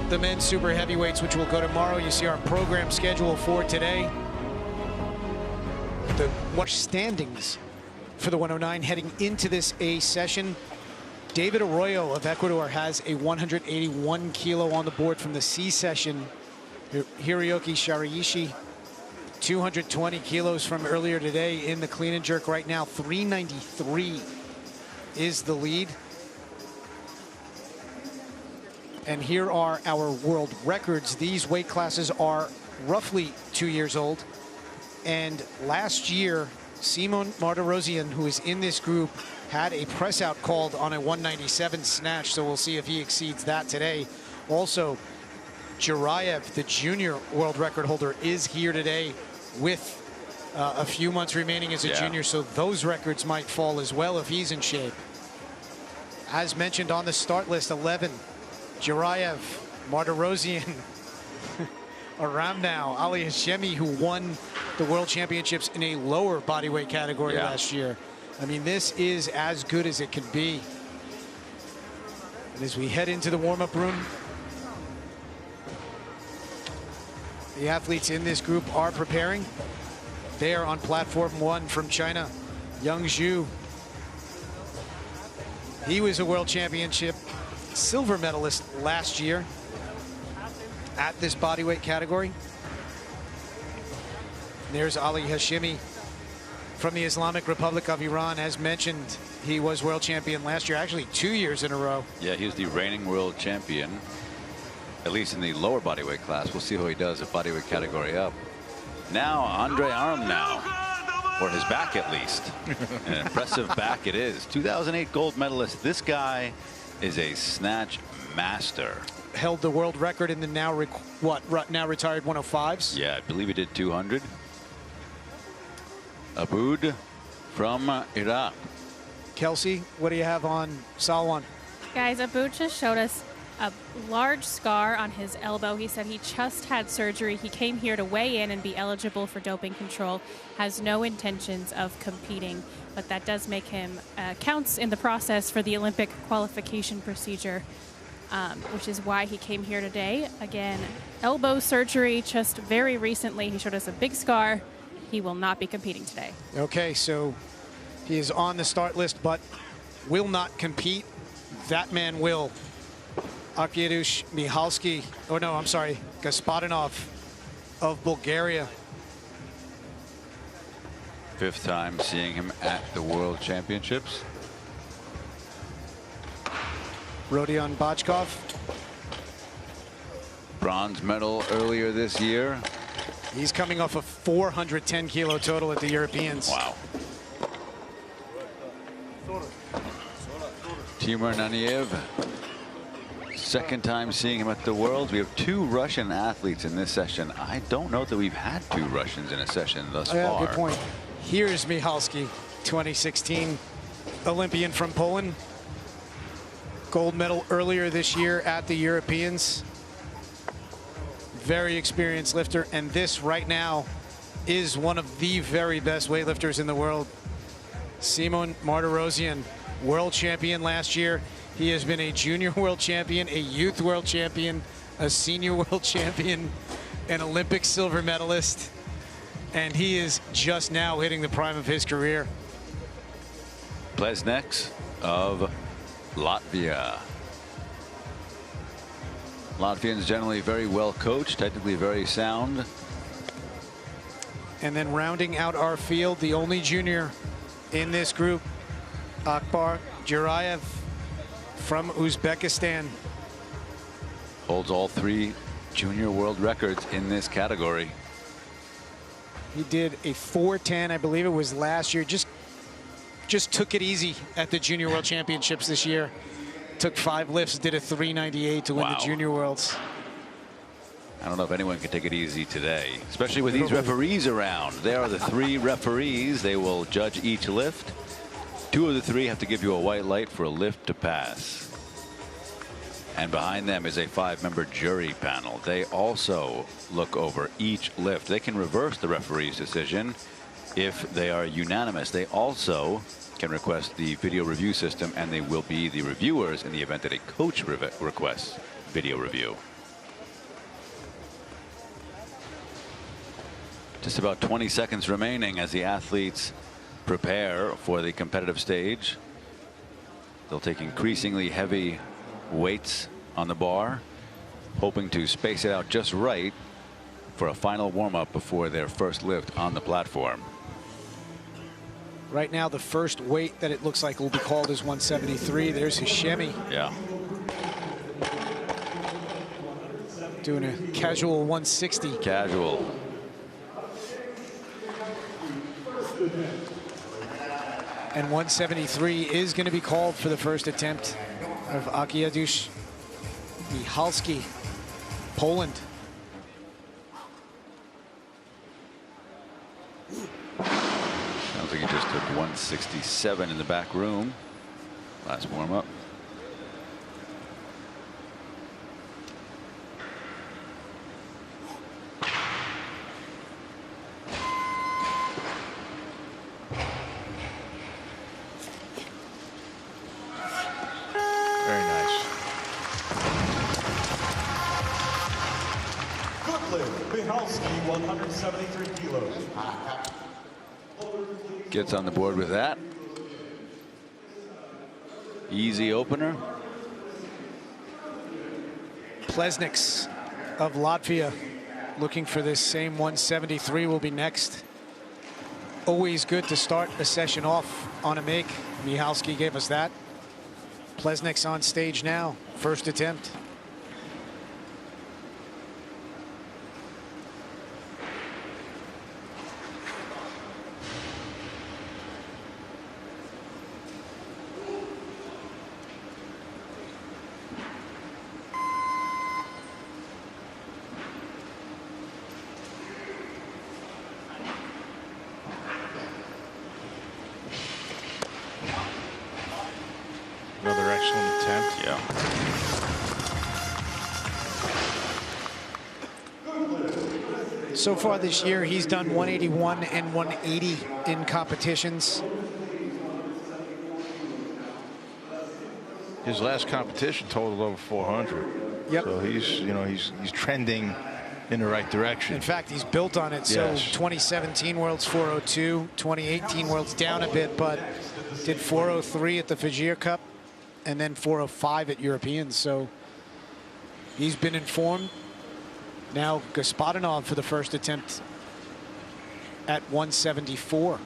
the men's super heavyweights, which will go tomorrow. You see our program schedule for today. The standings for the 109 heading into this A session. David Arroyo of Ecuador has a 181 kilo on the board from the C session. Hiroyuki Shiraishi, 220 kilos from earlier today in the clean and jerk. Right now, 393 is the lead. And here are our world records. These weight classes are roughly 2 years old. And last year, Simon Martirosyan, who is in this group, had a press out called on a 197 snatch. So we'll see if he exceeds that today. Also, Jurayev, the junior world record holder, is here today with a few months remaining as a junior. So those records might fall as well if he's in shape. As mentioned on the start list, 11, Jurayev, Martirosyan, Aramnao, Ali Hashemi, who won the World Championships in a lower bodyweight category last year. I mean, this is as good as it can be. And as we head into the warm-up room, the athletes in this group are preparing. They are on platform 1 from China. Yang Zhu. He was a world championship silver medalist last year at this bodyweight category. There's Ali Hashemi from the Islamic Republic of Iran. As mentioned, he was world champion last year, actually 2 years in a row. Yeah, he was the reigning world champion, at least in the lower bodyweight class. We'll see how he does at bodyweight category up. Now, Andre Aramnao, or his back at least. An impressive back it is. 2008 gold medalist. This guy is a snatch master. Held the world record in the now retired 105s. Yeah, I believe he did 200. Aboud from Iraq. Kelsey, what do you have on Salwan? Guys, Aboud just showed us a large scar on his elbow. He said he just had surgery. He came here to weigh in and be eligible for doping control. Has no intentions of competing, but that does make him counts in the process for the Olympic qualification procedure, which is why he came here today. Again, elbow surgery just very recently. He showed us a big scar. He will not be competing today. Okay, so he is on the start list, but will not compete. That man will. Arkadiusz Michalski, oh no, I'm sorry, Gospodinov of Bulgaria. 5th time seeing him at the World Championships. Rodion Bachkov. Bronze medal earlier this year. He's coming off a 410 kilo total at the Europeans. Wow. Timur Naniev. 2nd time seeing him at the Worlds. We have 2 Russian athletes in this session. I don't know that we've had 2 Russians in a session thus far. Good point. Here's Michalski, 2016 Olympian from Poland. Gold medal earlier this year at the Europeans. Very experienced lifter, and this right now is one of the very best weightlifters in the world. Simon Martirosyan, world champion last year. He has been a junior world champion, a youth world champion, a senior world champion, an Olympic silver medalist, and he is just now hitting the prime of his career. Plesneks of Latvia. Latvians generally very well coached, technically very sound. And then rounding out our field, the only junior in this group, Akbar Jurayev from Uzbekistan. Holds all 3 junior world records in this category. He did a 410, I believe it was last year. Just took it easy at the Junior World Championships this year. Took 5 lifts, did a 398 to win the Junior Worlds. I don't know if anyone can take it easy today, especially with these referees around. There are the 3 referees. They will judge each lift. 2 of the 3 have to give you a white light for a lift to pass. And behind them is a 5-member jury panel. They also look over each lift. They can reverse the referee's decision if they are unanimous. They also can request the video review system, and they will be the reviewers in the event that a coach requests video review. Just about 20 seconds remaining as the athletes prepare for the competitive stage. They'll take increasingly heavy weights on the bar, hoping to space it out just right for a final warm-up before their first lift on the platform. Right now, the first weight that it looks like will be called is 173. There's Hashemi. Yeah. Doing a casual 160. Casual. And 173 is going to be called for the first attempt of Arkadiusz Michalski, Poland. Sounds like he just took 167 in the back room. Last warm-up. Very nice. Michalski, 173 kilos. Gets on the board with that. Easy opener. Plesniks of Latvia looking for this same 173 will be next. Always good to start a session off on a make. Michalski gave us that. Plesniks on stage now, first attempt. Another excellent attempt. Yeah. So far this year, he's done 181 and 180 in competitions. His last competition totaled over 400. Yep. So he's, you know, he's trending in the right direction. In fact, he's built on it. Yes. So 2017 World's 402, 2018 World's down a bit, but did 403 at the Fajir Cup and then 405 at Europeans. So he's been informed. Now Gospodinov for the first attempt at 174.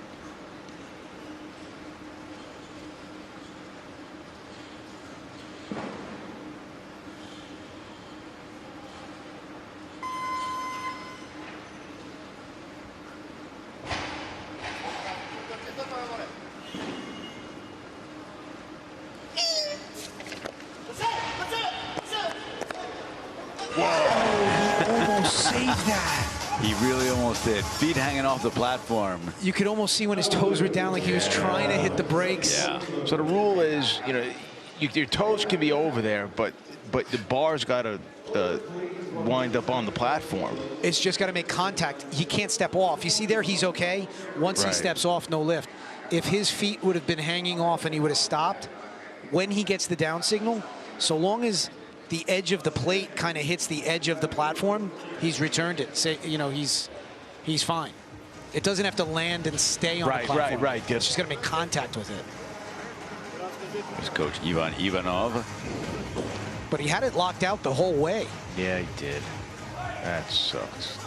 Saved that. He really almost did. Feet hanging off the platform. You could almost see when his toes were down, like he was trying to hit the brakes. Yeah. So the rule is, you know, your toes can be over there, but the bar's got to wind up on the platform. It's just got to make contact. He can't step off. You see there, he's okay. Once he steps off, no lift. If his feet would have been hanging off and he would have stopped, when he gets the down signal, so long as the edge of the plate kind of hits the edge of the platform, he's returned it. Say, you know, he's fine. It doesn't have to land and stay on the platform. Right. It's just got to make contact with it. There's Coach Ivan Ivanov. But he had it locked out the whole way. Yeah, he did. That sucks.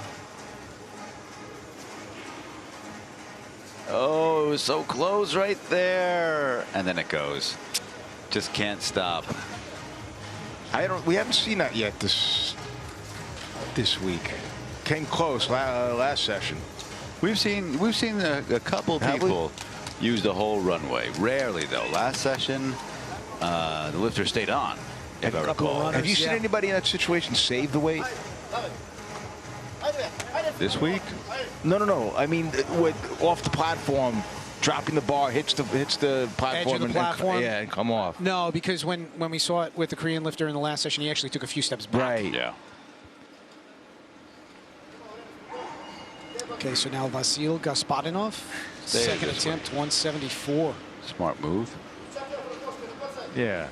Oh, it was so close right there. And then it goes. Just can't stop. We haven't seen that yet this week. Came close last session. We've seen a couple people use the whole runway. Rarely though. Last session, the lifter stayed on, if I recall. Have you seen anybody in that situation save the weight? This week? No. I mean, off the platform, dropping the bar, hits the platform, Edge of the platform. and come off. No, because when we saw it with the Korean lifter in the last session, he actually took a few steps back. Right. Yeah. Okay, so now Vasil Gospodinov, second attempt, 174. Smart move. Yeah.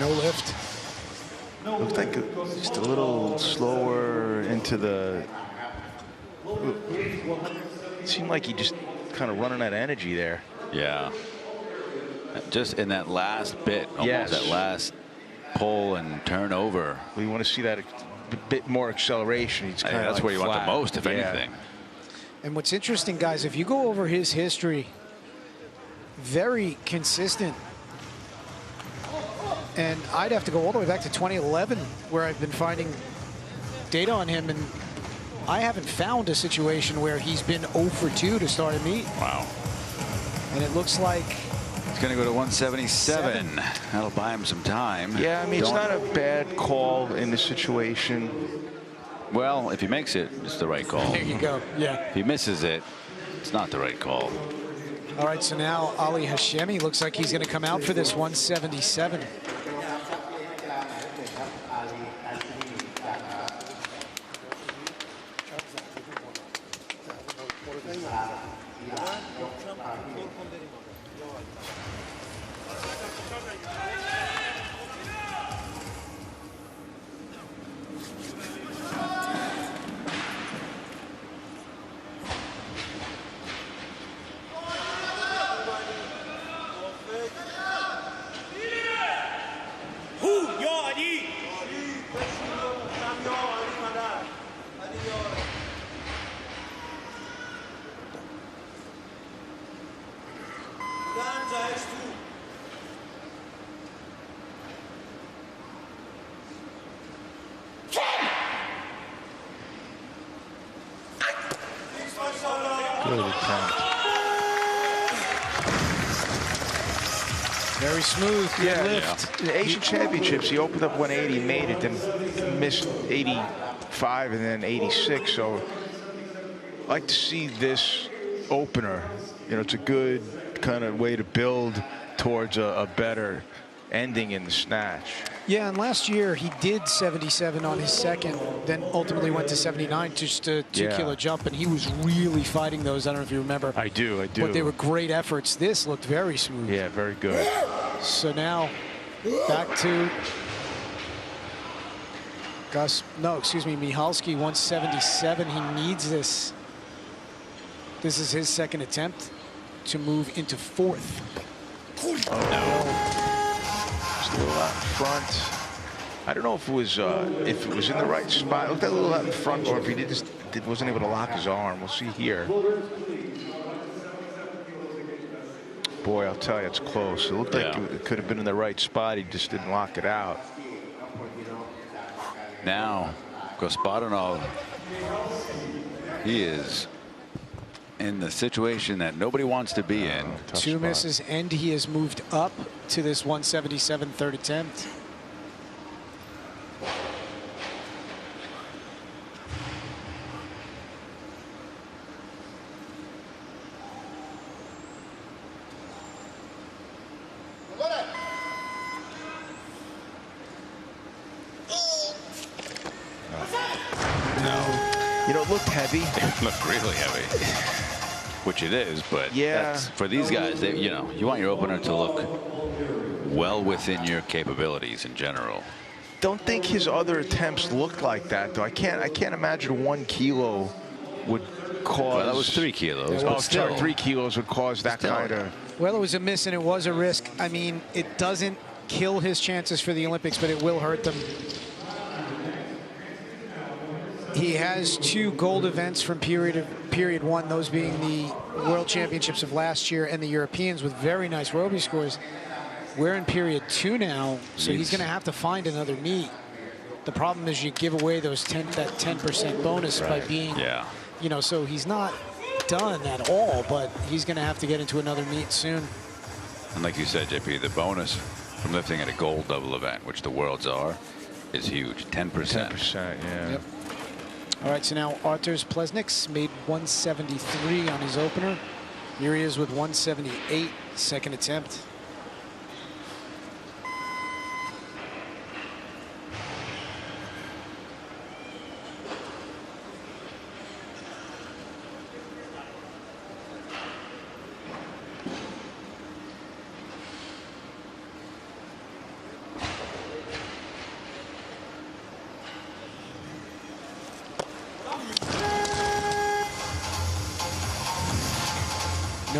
No lift. Looked like just a little slower into the. It seemed like he just kind of running out of energy there. Yeah. Just in that last bit, almost that last pull and turnover. We want to see that a bit more acceleration. He's kind of that's like where you want the flat. most, if anything. And what's interesting, guys, if you go over his history, very consistent. And I'd have to go all the way back to 2011, where I've been finding data on him, and I haven't found a situation where he's been 0 for 2 to start a meet. Wow. And it looks like he's going to go to 177. That'll buy him some time. Yeah, I mean, it's not a bad call in this situation. Well, if he makes it, it's the right call. There you go. Yeah. If he misses it, it's not the right call. All right, so now Ali Hashemi looks like he's going to come out for this 177. Good attempt. Very smooth. Good lift. The Asian Championships, he opened up 180, made it, then missed 85 and then 86. So I like to see this opener. You know, it's a good kind of way to build towards a better ending in the snatch. Yeah, and last year he did 77 on his second, then ultimately went to 79, just a 2-kilo jump, and he was really fighting those. I don't know if you remember. I do. But they were great efforts. This looked very smooth. Yeah, very good. So now back to Michalski, 177. He needs this. This is his second attempt to move into fourth. Oh, no. Still out in front. I don't know if it was in the right spot. It looked a little out in front, or if he wasn't able to lock his arm. We'll see here. Boy, I'll tell you, it's close. It looked like it could have been in the right spot. He just didn't lock it out. Now, Gospodinov, he is in the situation that nobody wants to be in. Two misses, and he has moved up to this 177 third attempt. You know, it looked heavy. It looked really heavy, which it is. But that's, for these guys, you know, you want your opener to look well within your capabilities in general. Don't think his other attempts looked like that, though. I can't imagine 1 kilo would cause. Well, that was 3 kilos. Oh, sorry, 3 kilos would cause that kind of. Well, it was a miss and it was a risk. I mean, it doesn't kill his chances for the Olympics, but it will hurt them. He has 2 gold events from period 1, those being the World Championships of last year and the Europeans with very nice Roby scores. We're in period 2 now, so he's going to have to find another meet. The problem is you give away those that 10% bonus by being, you know, so he's not done at all, but he's going to have to get into another meet soon. And like you said, JP, the bonus from lifting at a gold double event, which the Worlds are, is huge. 10%. 10%, yeah. Yep. All right, so now Arturs Plesniks made 173 on his opener. Here he is with 178, second attempt.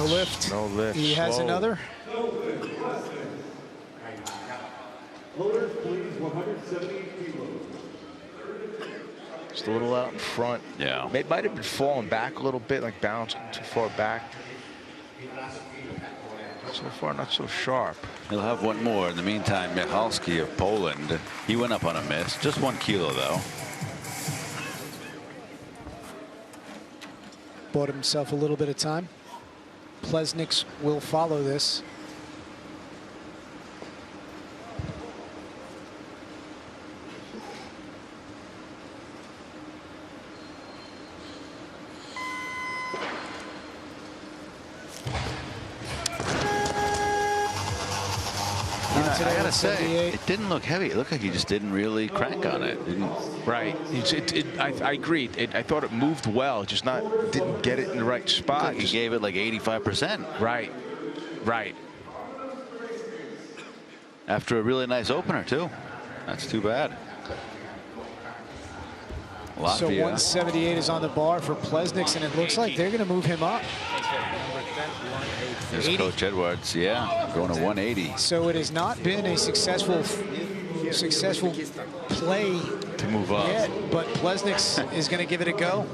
No lift. No lift. He has Slow. another. Loaders, please, 170 kilos. Just a little out in front. Yeah. It might have been falling back a little bit, like bouncing too far back. So far, not so sharp. He'll have one more. In the meantime, Michalski of Poland, he went up on a miss. Just 1 kilo, though. Bought himself a little bit of time. Plesniks will follow this. I gotta say, it didn't look heavy. It looked like he just didn't really crank on it. Right. I agree. I thought it moved well, just didn't get it in the right spot. He gave it like 85%. Right. Right. After a really nice opener, too. That's too bad. Latvia. So 178 is on the bar for Plesniks, and it looks like they're going to move him up. There's Coach Edwards, yeah, going to 180. So it has not been a successful play to move up yet, but Plesniks is going to give it a go.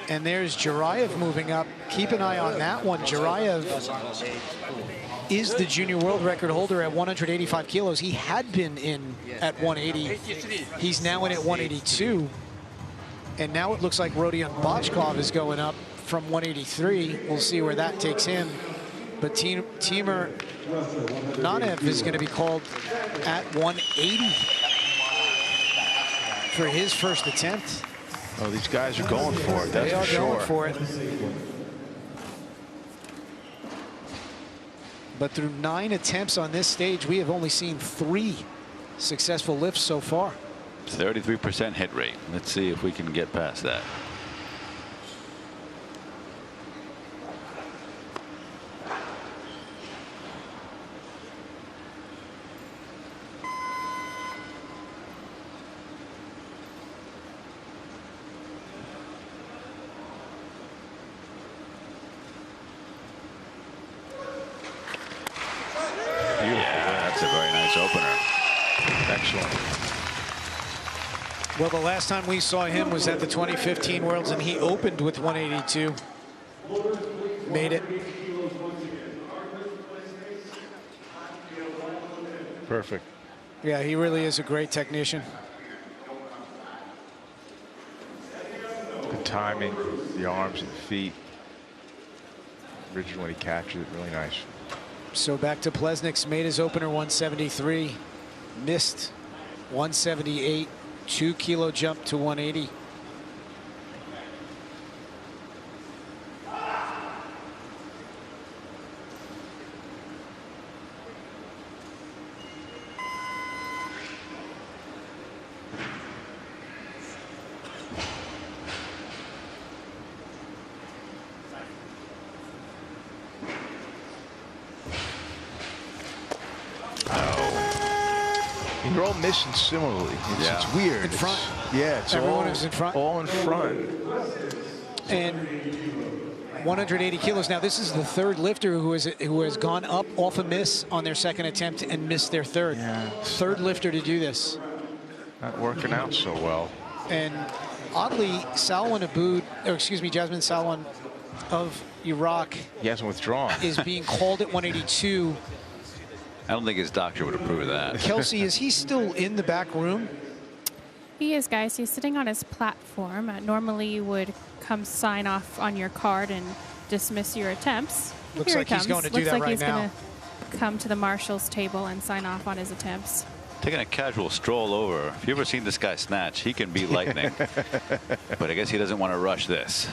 And there's Jurayev moving up. Keep an eye on that one. Jurayev is the junior world record holder at 185 kilos. He had been in at 180. He's now in at 182. And now it looks like Rodion Bachkov is going up from 183. We'll see where that takes him. But Timur Nanev is going to be called at 180 for his first attempt. Oh, these guys are going for it. That's they are for sure. going for it. But through 9 attempts on this stage, we have only seen 3 successful lifts so far. 33% hit rate. Let's see if we can get past that. Well, the last time we saw him was at the 2015 Worlds, and he opened with 182. Made it. Perfect. Yeah, he really is a great technician. Good timing, the arms and the feet. Rigid when he captured it, really nice. So back to Plesniks, made his opener 173, missed 178, 2 kilo jump to 180. They're all missing similarly. It's weird. In front. It's everyone is in front. All in front. And 180 kilos. Now this is the third lifter who has gone up off a miss on their second attempt and missed their third. Yeah. Third lifter to do this. Not working out so well. And oddly, Jasmine Salwan of Iraq. He hasn't withdrawn. Is being called at 182. I don't think his doctor would approve of that. Kelsey, is he still in the back room? He is, guys. He's sitting on his platform. Normally, you would come sign off on your card and dismiss your attempts. Looks like he's going to do that right now. Looks like he's going to come to the marshal's table and sign off on his attempts. Taking a casual stroll over. If you've ever seen this guy snatch, he can be lightning. But I guess he doesn't want to rush this.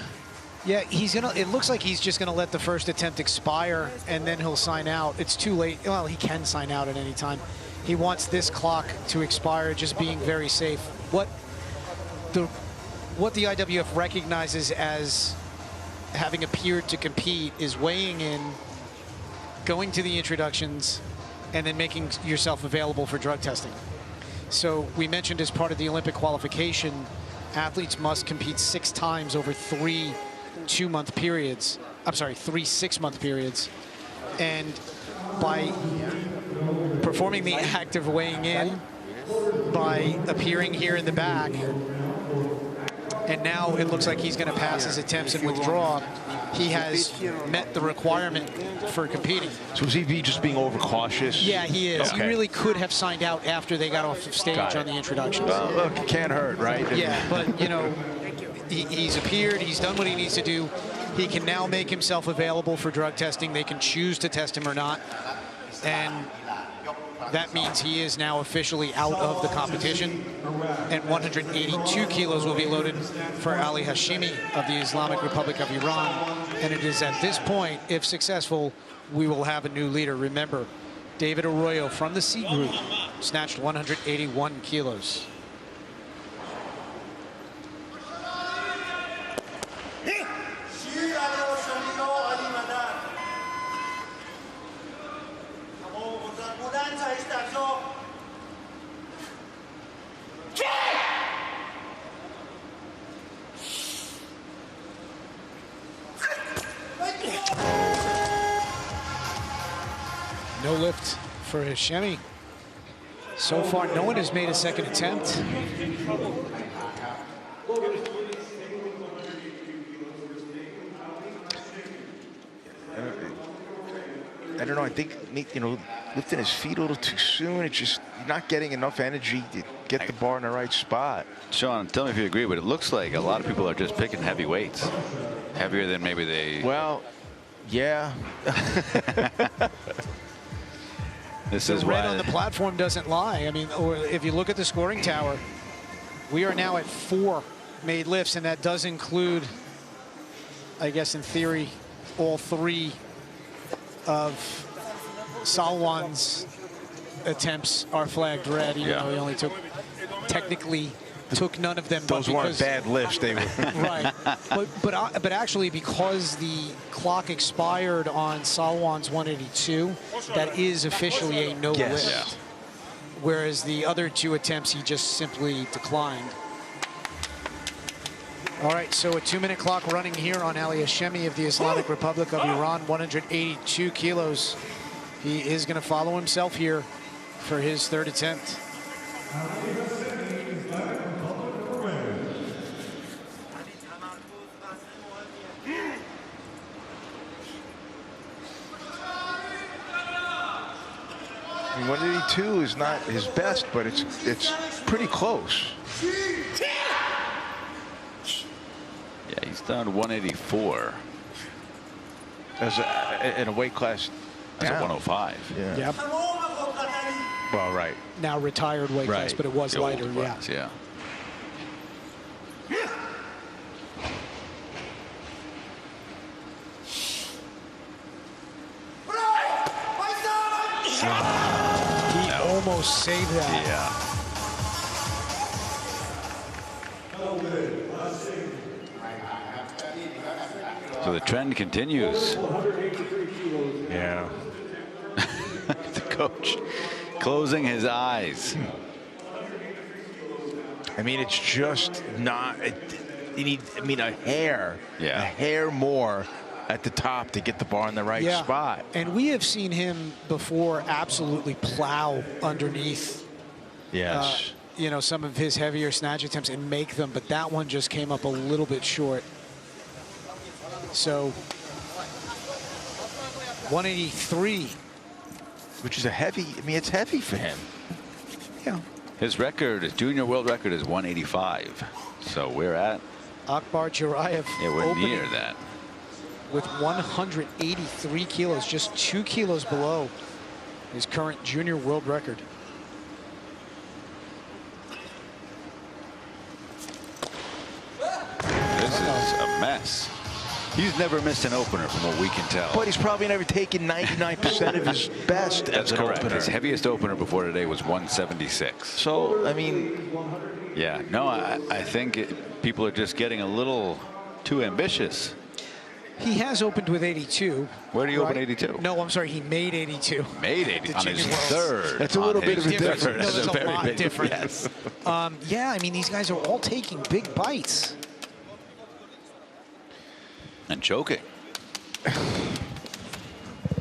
Yeah, it looks like he's just gonna let the first attempt expire and then he'll sign out. It's too late. Well, he can sign out at any time. He wants this clock to expire, just being very safe. What the IWF recognizes as having appeared to compete is weighing in, going to the introductions, and then making yourself available for drug testing. So we mentioned as part of the Olympic qualification, athletes must compete 6 times over 3 2-month periods. I'm sorry, 3 6-month periods. And by performing the act of weighing in, by appearing here in the back, and now it looks like he's going to pass his attempts and withdraw, he has met the requirement for competing. So is he just being overcautious? Yeah, he is. Okay. He really could have signed out after they got off the stage on the introductions. Well, look, it can't hurt, right? Yeah, but, you know, he's appeared. He's done what he needs to do. He can now make himself available for drug testing. They can choose to test him or not. And that means he is now officially out of the competition. And 182 kilos will be loaded for Ali Hashimi of the Islamic Republic of Iran. And it is at this point, if successful, we will have a new leader. Remember, David Arroyo from the C group snatched 181 kilos. No lift for Hashemi. So far, no one has made a second attempt. I don't know. I think, you know, lifting his feet a little too soon. It's just not getting enough energy to get the bar in the right spot. Sean, tell me if you agree, but it looks like a lot of people are just picking heavy weights. Heavier than maybe they... Well, yeah. This The is red why on the platform doesn't lie. I mean, or if you look at the scoring tower, we are now at 4 made lifts, and that does include, I guess in theory, all 3 of Salwan's attempts are flagged red, even though he only technically took none of them. Those weren't bad lifts. They were right. But actually, because the clock expired on Salwan's 182, that is officially a no lift. Yeah. Whereas the other 2 attempts, he just simply declined. All right, so a 2-minute clock running here on Ali Hashemi of the Islamic Republic of Iran, 182 kilos. He is going to follow himself here for his 3rd attempt. I mean, 182 is not his best, but it's pretty close. Yeah, he's down 184. In a weight class That's a down. 105. Yeah. Yep. Well, right. Now retired weight class, but it was The old lighter, class, yeah. He almost saved that. Yeah. So the trend continues. Yeah. The coach closing his eyes. I mean, it's just not. You need, I mean, a hair more at the top to get the bar in the right spot. And we have seen him before absolutely plow underneath. Yes. You know, some of his heavier snatch attempts and make them, but that one just came up a little bit short. So 183, which is a heavy. I mean, it's heavy for him. Yeah. His record, his junior world record, is 185. So we're at. Akbar Jurayev. Yeah, we're near that. With 183 kilos, just 2 kilos below his current junior world record. This is a mess. He's never missed an opener from what we can tell. But he's probably never taken 99% of his best as an correct. opener. His heaviest opener before today was 176. So, I mean... Yeah, no, I think people are just getting a little too ambitious. He has opened with 82. Where do you open 82? No, I'm sorry, he made 82. Made 80 on his Junior Worlds. 3rd. That's a little bit of a difference. difference. No, That's it's a very lot big different. Yes. Yeah, I mean, these guys are all taking big bites. And choking.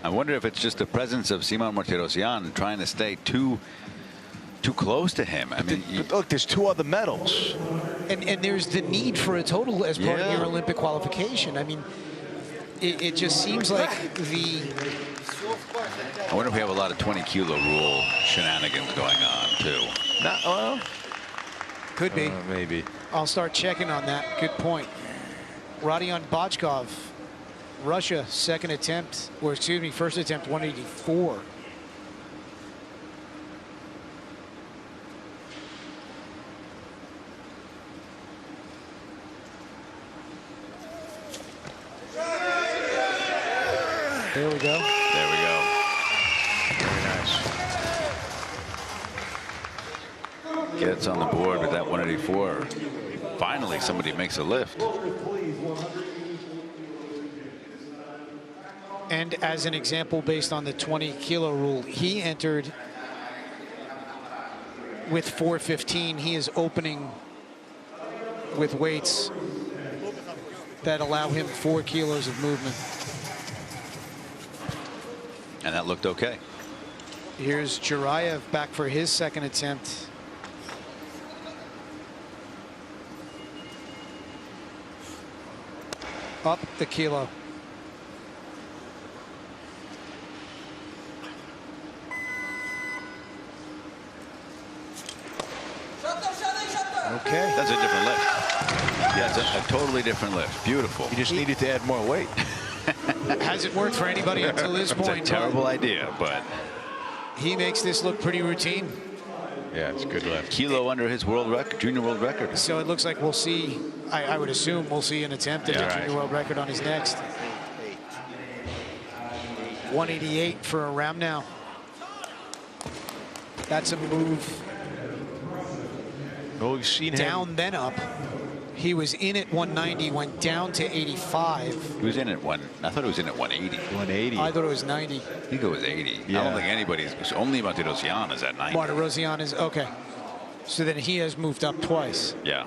I wonder if it's just the presence of Simon Martirosyan trying to stay too close to him. I mean, but look, there's 2 other medals. And there's the need for a total as part of your Olympic qualification. I mean, it just seems like I wonder if we have a lot of 20-kilo rule shenanigans going on, too. Well, could be. Maybe. I'll start checking on that. Good point. Rodion Bojkov, Russia, second attempt, or excuse me, first attempt, 184. There we go. There we go. Very nice. Gets on the board with that 184. Finally, somebody makes a lift. And as an example, based on the 20-kilo rule, he entered with 415. He is opening with weights that allow him 4 kilos of movement. And that looked okay. Here's Jurayev back for his second attempt. Up the kilo. Okay. That's a different lift. Yeah, it's a totally different lift. Beautiful. You just needed to add more weight. Hasn't worked for anybody until this point. It's a terrible idea, but he makes this look pretty routine. Yeah, it's a good lift. Kilo under his world record, junior world record. So it looks like we'll see, I would assume we'll see an attempt at the junior world record on his next. 188 for a round now. That's a move. Oh, you've seen down, then up. He was in at 190, went down to 85. He was in at I thought he was in at 180. 180. I thought it was 90. I think it was 80. Yeah. I don't think anybody's, only Martirosyan is at 90. Martirosyan is, okay. So then he has moved up twice. Yeah.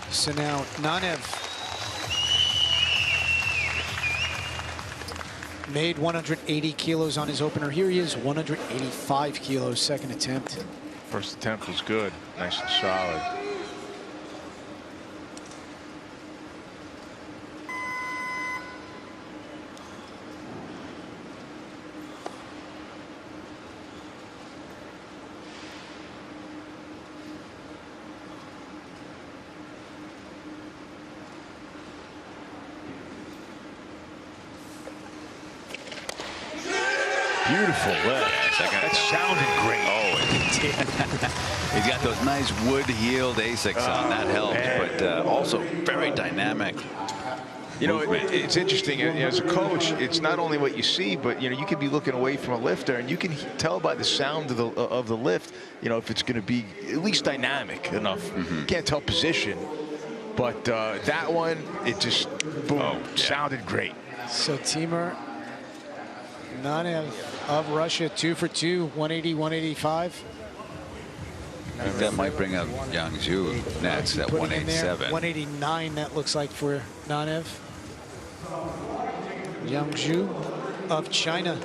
So now Nanev made 180 kilos on his opener. Here he is, 185 kilos, second attempt. First attempt was good, nice and solid. Beautiful lift. That sounded great. Oh, it did. He's got those nice wood-heeled Asics on. That helps, but also very dynamic. You know, it's interesting. As a coach, it's not only what you see, but you could be looking away from a lifter, and you can tell by the sound of the lift, if it's going to be at least dynamic enough. You can't tell position, but that one, it just boom, sounded great. So Timur Nanev of Russia, 2 for 2, 180, 185. I think that might bring up Yang Zhu next at 187. 189, that looks like for Nanev. Yang Zhu of China.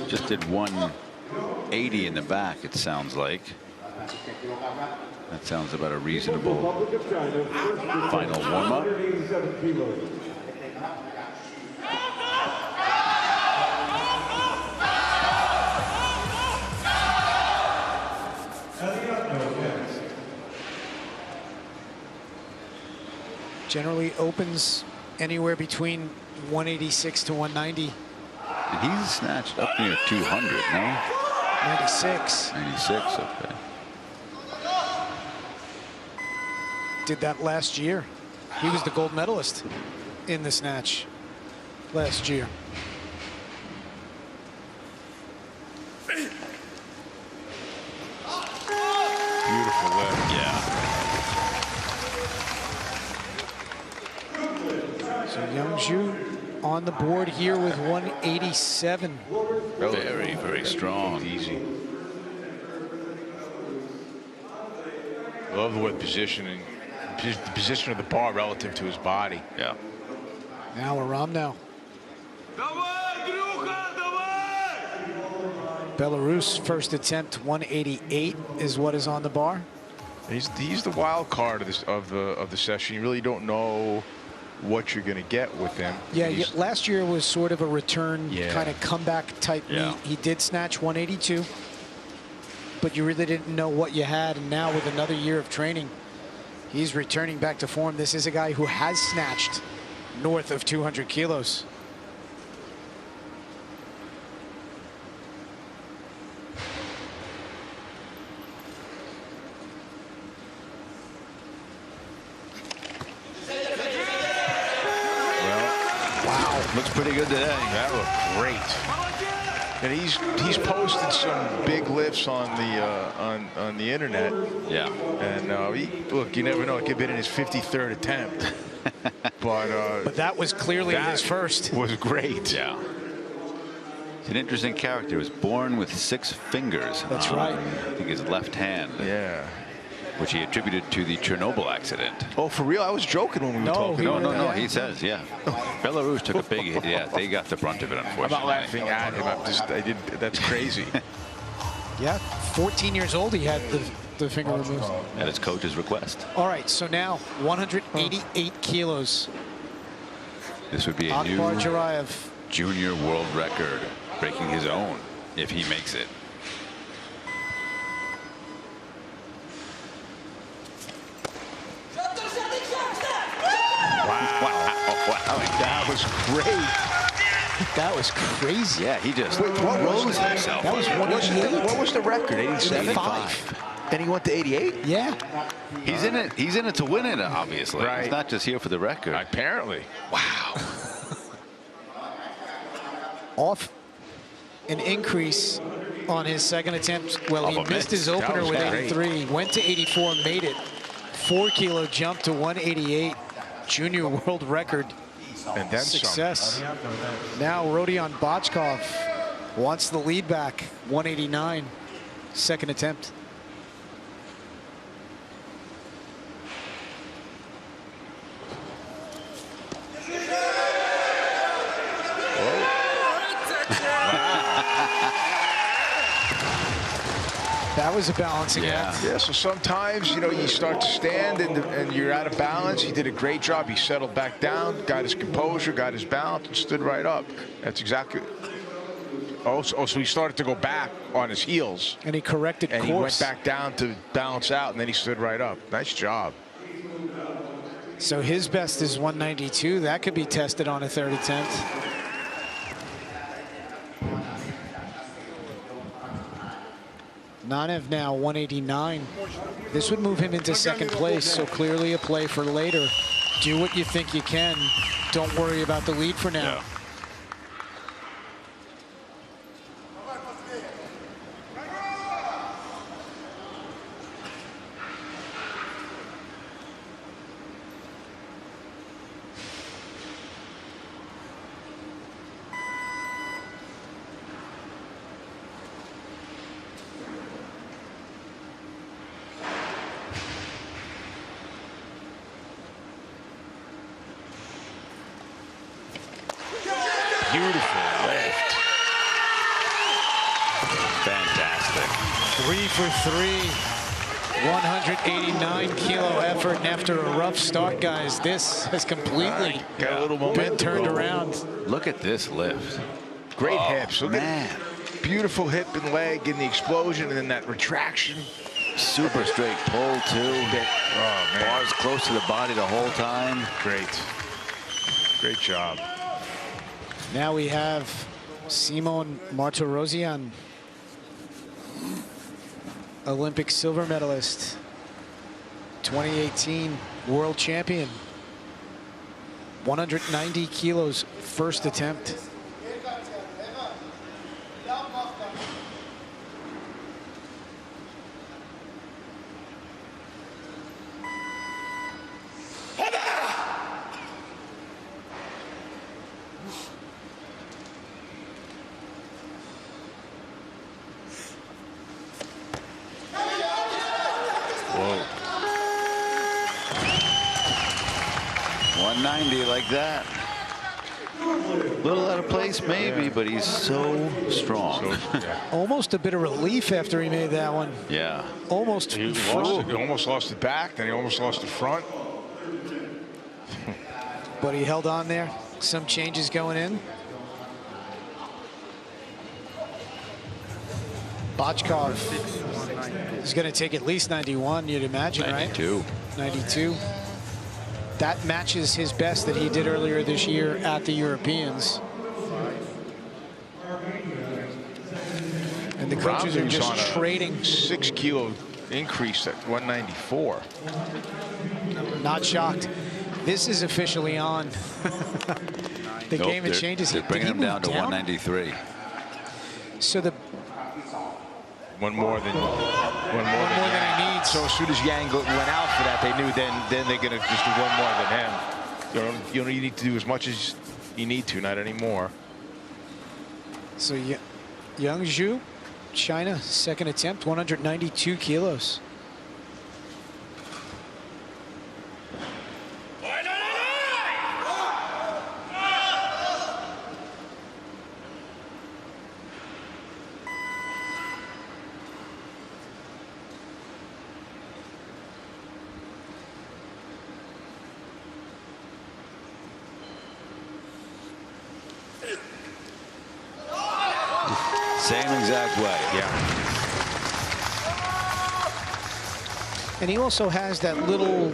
Just did 180 in the back, it sounds like. That sounds about a reasonable final warm-up. Generally opens anywhere between 186 to 190. And he's snatched up near 200, no? 96. 96, okay. Did that last year. He was the gold medalist in the snatch last year. Beautiful lift. Yeah. So Yang Zhu on the board here with 187. Very, very strong. Easy. Love the way positioning the position of the bar relative to his body. Yeah. Now Aram now. Belarus first attempt 188 is what is on the bar. He's the wild card of this of the session. You really don't know what you're going to get with him. Yeah, last year was sort of a return kind of comeback type meet. He did snatch 182, but you really didn't know what you had. And now with another year of training, he's returning back to form. This is a guy who has snatched north of 200 kilos. Looks pretty good today. That looked great. And he's posted some big lifts on the internet. Yeah. And look, you never know. It could have been in his 53rd attempt. but that was clearly his first. Was great. Yeah. He's an interesting character. He was born with 6 fingers. That's right. I think his left hand. Yeah. Which he attributed to the Chernobyl accident. Oh, for real? I was joking when we were talking. No. He says, yeah. Belarus took a big hit. Yeah, they got the brunt of it, unfortunately. I'm not laughing at him. That's crazy. Yeah, 14 years old, he had the finger removed. At his coach's request. All right, so now 188 kilos. This would be a Akbar new Jarayev. junior world record, breaking his own if he makes it. Wow, that was great. That was crazy. Yeah, he just what rose himself. That was 188. What was the record? 87? 85. And he went to 88? Yeah. He's in it. He's in it to win it, obviously. Right. He's not just here for the record. Apparently. Wow. Off an increase on his second attempt. Well, he missed his opener with 83. Went to 84, made it. 4 kilo jump to 188. Junior world record. And then success. Now Rodion Botchkov wants the lead back. 189. Second attempt. That was a balancing act. Yeah, so sometimes, you know, you start to stand and you're out of balance. He did a great job. He settled back down, got his composure, got his balance, and stood right up. That's exactly. Oh, so he started to go back on his heels. And he corrected course. And he went back down to balance out, and then he stood right up. Nice job. So his best is 192. That could be tested on a third attempt. Nanev now 189. This would move him into second place, so clearly a play for later. Do what you think you can. Don't worry about the lead for now. Yeah. Beautiful lift. Fantastic. 3 for 3. 189 kilo effort. And after a rough start, guys, this has completely Got a little been momentum. turned around. Look at this lift. Great hips. Look Man. at beautiful hip and leg in the explosion, and then that retraction. Super straight pull, too. Oh, man. Bars close to the body the whole time. Great. Great job. Now we have Simon Martirosyan, Olympic silver medalist, 2018 world champion, 190 kilos, first attempt. 190 like that. A little out of place, maybe, but he's so strong. Almost a bit of relief after he made that one. Yeah. Almost. He almost lost the back, then he almost lost the front. But he held on there. Some changes going in. Bachkov is going to take at least 91, you'd imagine, 92. Right? 92. That matches his best that he did earlier this year at the Europeans. And the coaches are just trading. 6 kilo increase at 194. Not shocked. This is officially on. The game it changes. They're bringing him down to 193. So the one more than he needs. So as soon as Yang went out for that, they knew then they're going to just do one more than him. You don't need to do as much as you need to, not anymore. So Yang Zhu, China, second attempt, 192 kilos. Same exact way. Yeah. And he also has that little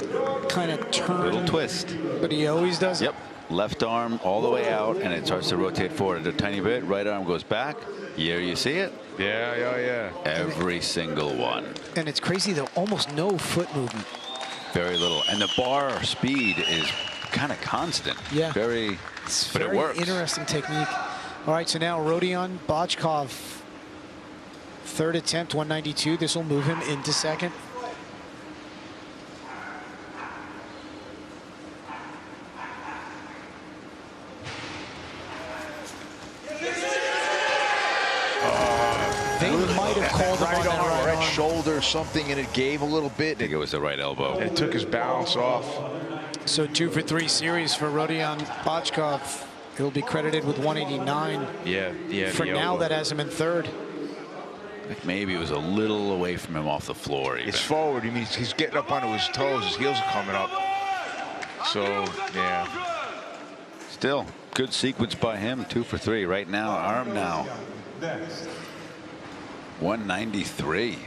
kind of turn. Little twist. But he always does it. Yep. Left arm all the way out, and it starts to rotate forward a tiny bit. Right arm goes back. Here you see it. Yeah. Every single one. And it's crazy, though. Almost no foot movement. Very little. And the bar speed is kind of constant. Yeah. But Very it works. interesting technique. All right, so now Rodion Bachkov, third attempt, 192. This will move him into second. They might have called him on that right arm. Shoulder, something, and it gave a little bit. I think it was the right elbow. And it took his balance off. So 2 for 3 series for Rodion Bachkov. He'll be credited with 189. Yeah. For now, that has him in third. I think maybe it was a little away from him off the floor. Even. It's forward. I mean, he's getting up onto his toes. His heels are coming up. So, yeah. Still, good sequence by him. 2 for 3 right now. Arm now. 193.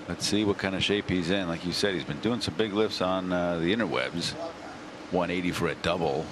Let's see what kind of shape he's in. Like you said, he's been doing some big lifts on the interwebs. 180 for a double.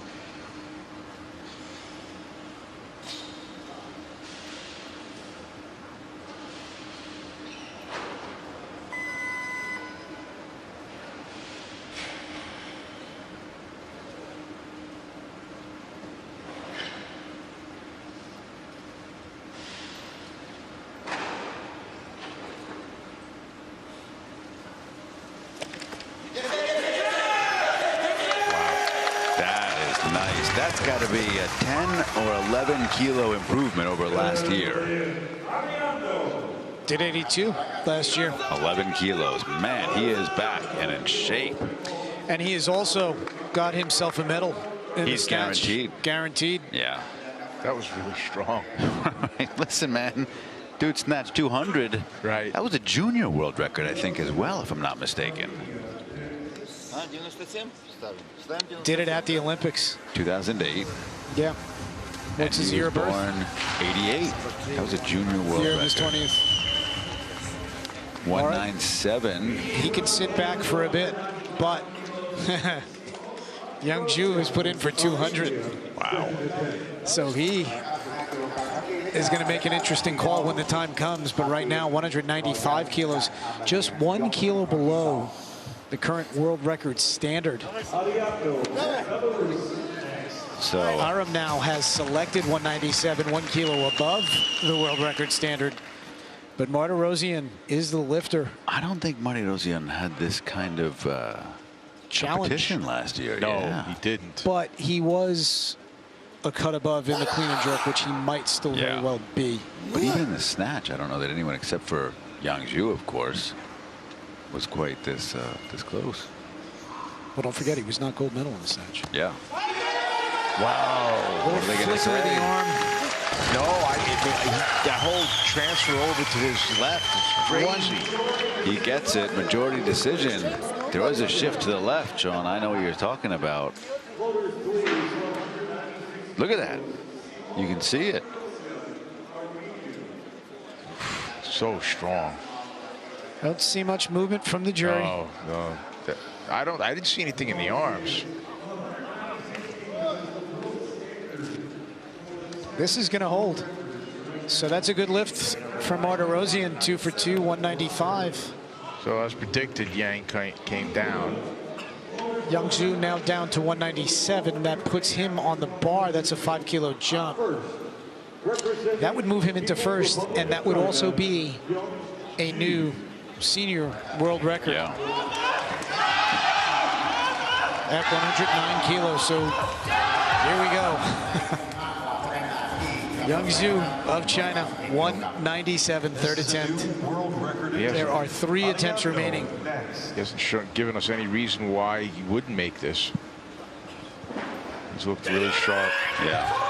That's got to be a 10 or 11 kilo improvement over last year. Did 82 last year. 11 kilos. Man, he is back and in shape. And he has also got himself a medal. He's guaranteed. Guaranteed. Yeah. That was really strong. Listen, man. Dude snatched 200. Right. That was a junior world record, I think, as well, if I'm not mistaken. Did it at the Olympics. 2008. Yeah. What's his year of birth? Born 88. That was a junior world Year of record. his 20th. 197. He can sit back for a bit, but Yang Zhu has put in for 200. Wow. So he is going to make an interesting call when the time comes. But right now, 195 kilos, just 1 kilo below the current world record standard. So Aram now has selected 197, 1 kilo above the world record standard. But Martirosyan is the lifter. I don't think Martirosyan had this kind of competition last year. No, yeah. he didn't. But he was a cut above in the clean and jerk, which he might still very well be. But even in the snatch, I don't know that anyone except for Yang Zhu, of course, was quite this close. Well, don't forget, he was not gold medal in this match. Yeah. Wow. What are they going to say? The arm. No, that whole transfer over to his left is crazy. He gets it. Majority decision. There was a shift to the left, Sean. I know what you're talking about. Look at that. You can see it. So strong. Don't see much movement from the jury. No, no. I didn't see anything in the arms. This is going to hold. So that's a good lift from Martirosyan. 2 for 2, 195. So as predicted, Yang came down. Youngju now down to 197. That puts him on the bar. That's a 5-kilo jump. That would move him into first, and that would also be a new senior world record. Yeah. At 109 kilos. So here we go. Youngju of China, 197, third attempt. There are 3 attempts remaining. He hasn't given us any reason why he wouldn't make this. He's looked really sharp. Yeah.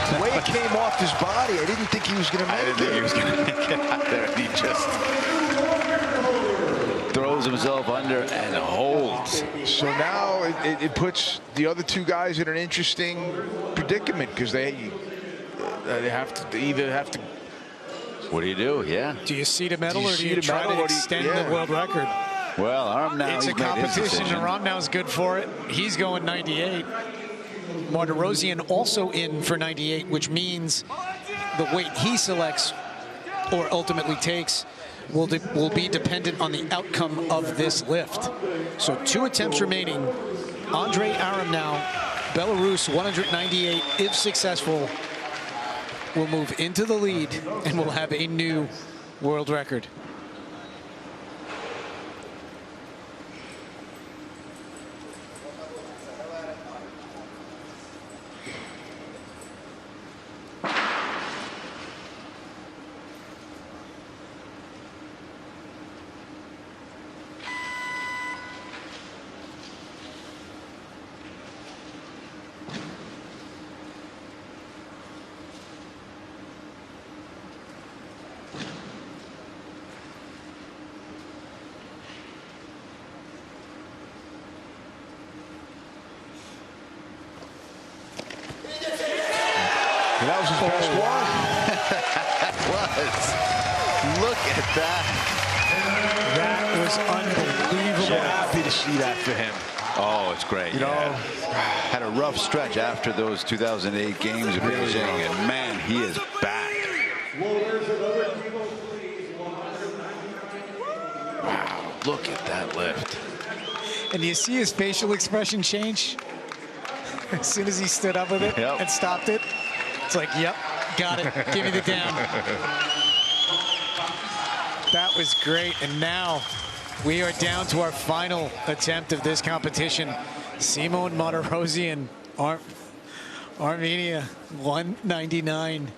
The way it came off his body, I didn't think he was going to make it. I didn't think he was going to get out there. He just throws himself under and holds. So now it puts the other 2 guys in an interesting predicament because they have to either have to. What do you do? Yeah. Do you see the medal or do you try to extend the world record? Well, Armnow, it's a competition, and Armnow's good for it. He's going 98. Martirosyan also in for 98, which means the weight he selects or ultimately takes will be dependent on the outcome of this lift. So 2 attempts remaining. Andrei Armnow, Belarus, 198, if successful, will move into the lead and will have a new world record. That was his best one. That was. Look at that. That was unbelievable. So happy to see that for him. Oh, it's great. You know, had a rough stretch after those 2008 games in Beijing, and man, he is back. Wow, look at that lift. And you see his facial expression change as soon as he stood up with it and stopped it. It's like, yep, got it. Give me the down. That was great. And now we are down to our final attempt of this competition. Simon Martirosyan, Armenia, 199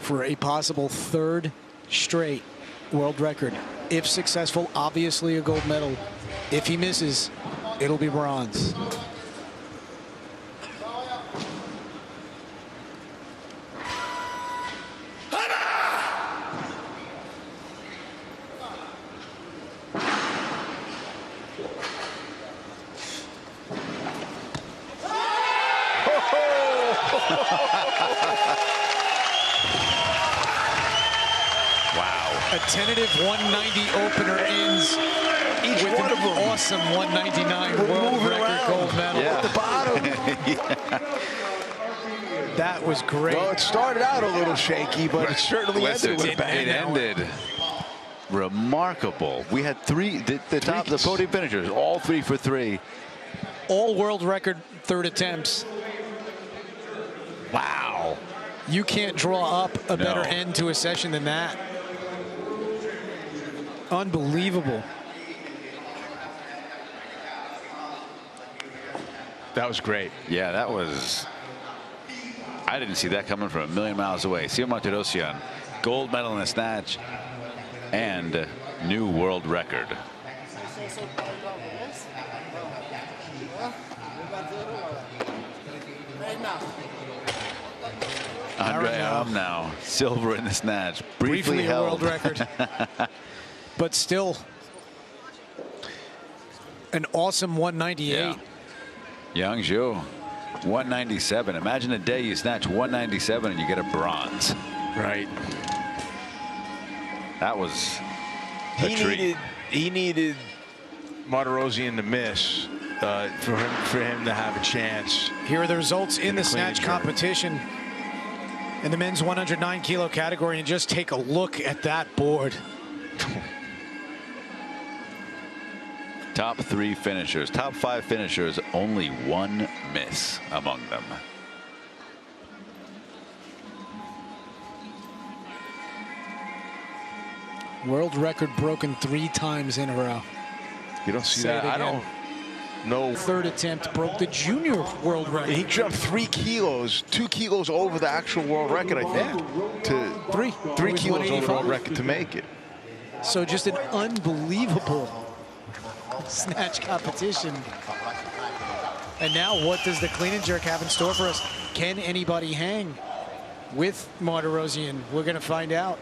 for a possible 3rd straight world record. If successful, obviously a gold medal. If he misses, it'll be bronze. A tentative 190 opener ends Each with one an of them. awesome 199 world record gold medal. At the bottom. That was great. Well, it started out a little shaky, but it certainly ended with a bang. It ended remarkable. We had 3, the top, the podium finishers, all 3 for 3. All world record 3rd attempts. Wow. You can't draw up a better end to a session than that. Unbelievable. That was great. Yeah, that was. I didn't see that coming from a million miles away. Simon Martirosyan, gold medal in the snatch and new world record. Andre now silver in the snatch. Briefly a held. world record. But still an awesome 198. Yeah. Yang Zhu, 197. Imagine a day you snatch 197 and you get a bronze. Right. That was a treat. He needed Martirosyan to miss for him to have a chance. Here are the results in the snatch Clean+Jerk competition in the men's 109 kilo category, and just take a look at that board. Top 3 finishers, top 5 finishers, only 1 miss among them. World record broken 3 times in a row. You don't see that. I don't know. Third attempt broke the junior world record. He jumped 3 kilos, 2 kilos over the actual world record, I think. To 3 kilos over the world record to make it. So just an unbelievable snatch competition. And now what does the clean and jerk have in store for us? Can anybody hang with Martirosyan? We're going to find out.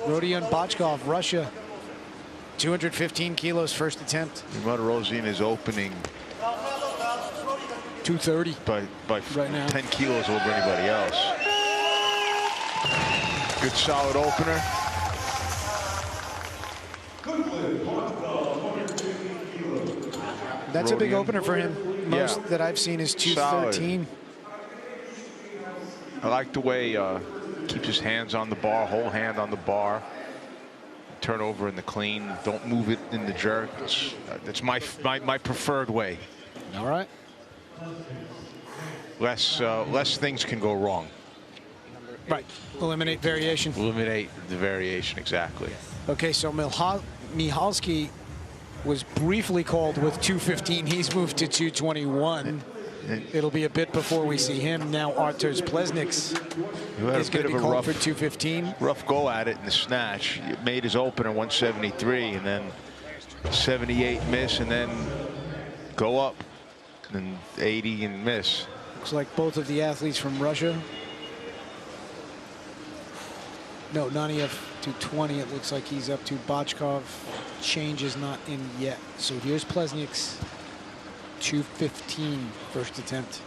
Rodion Bachkov, Russia, 215 kilos first attempt. Martirosyan is opening 230 by right now. 10 kilos over anybody else. Good solid opener. That's a big opener for him. Most that I've seen is 213. I like the way keeps his hands on the bar, whole hand on the bar. Turn over in the clean. Don't move it in the jerk. It's my preferred way. All right. Less things can go wrong. Right. Eliminate variation. Eliminate the variation, exactly. Okay, so Michalski was briefly called with 215. He's moved to 221. It'll be a bit before we see him. Now Arturs Plesniks is going to be called for 215. Rough go at it in the snatch. He made his opener 173 and then 78 miss and then go up and 80 and miss. Looks like both of the athletes from Russia. No, Naniev to 20. It looks like he's up to Bachkov. Change is not in yet. So here's Plesniks. 215 first attempt.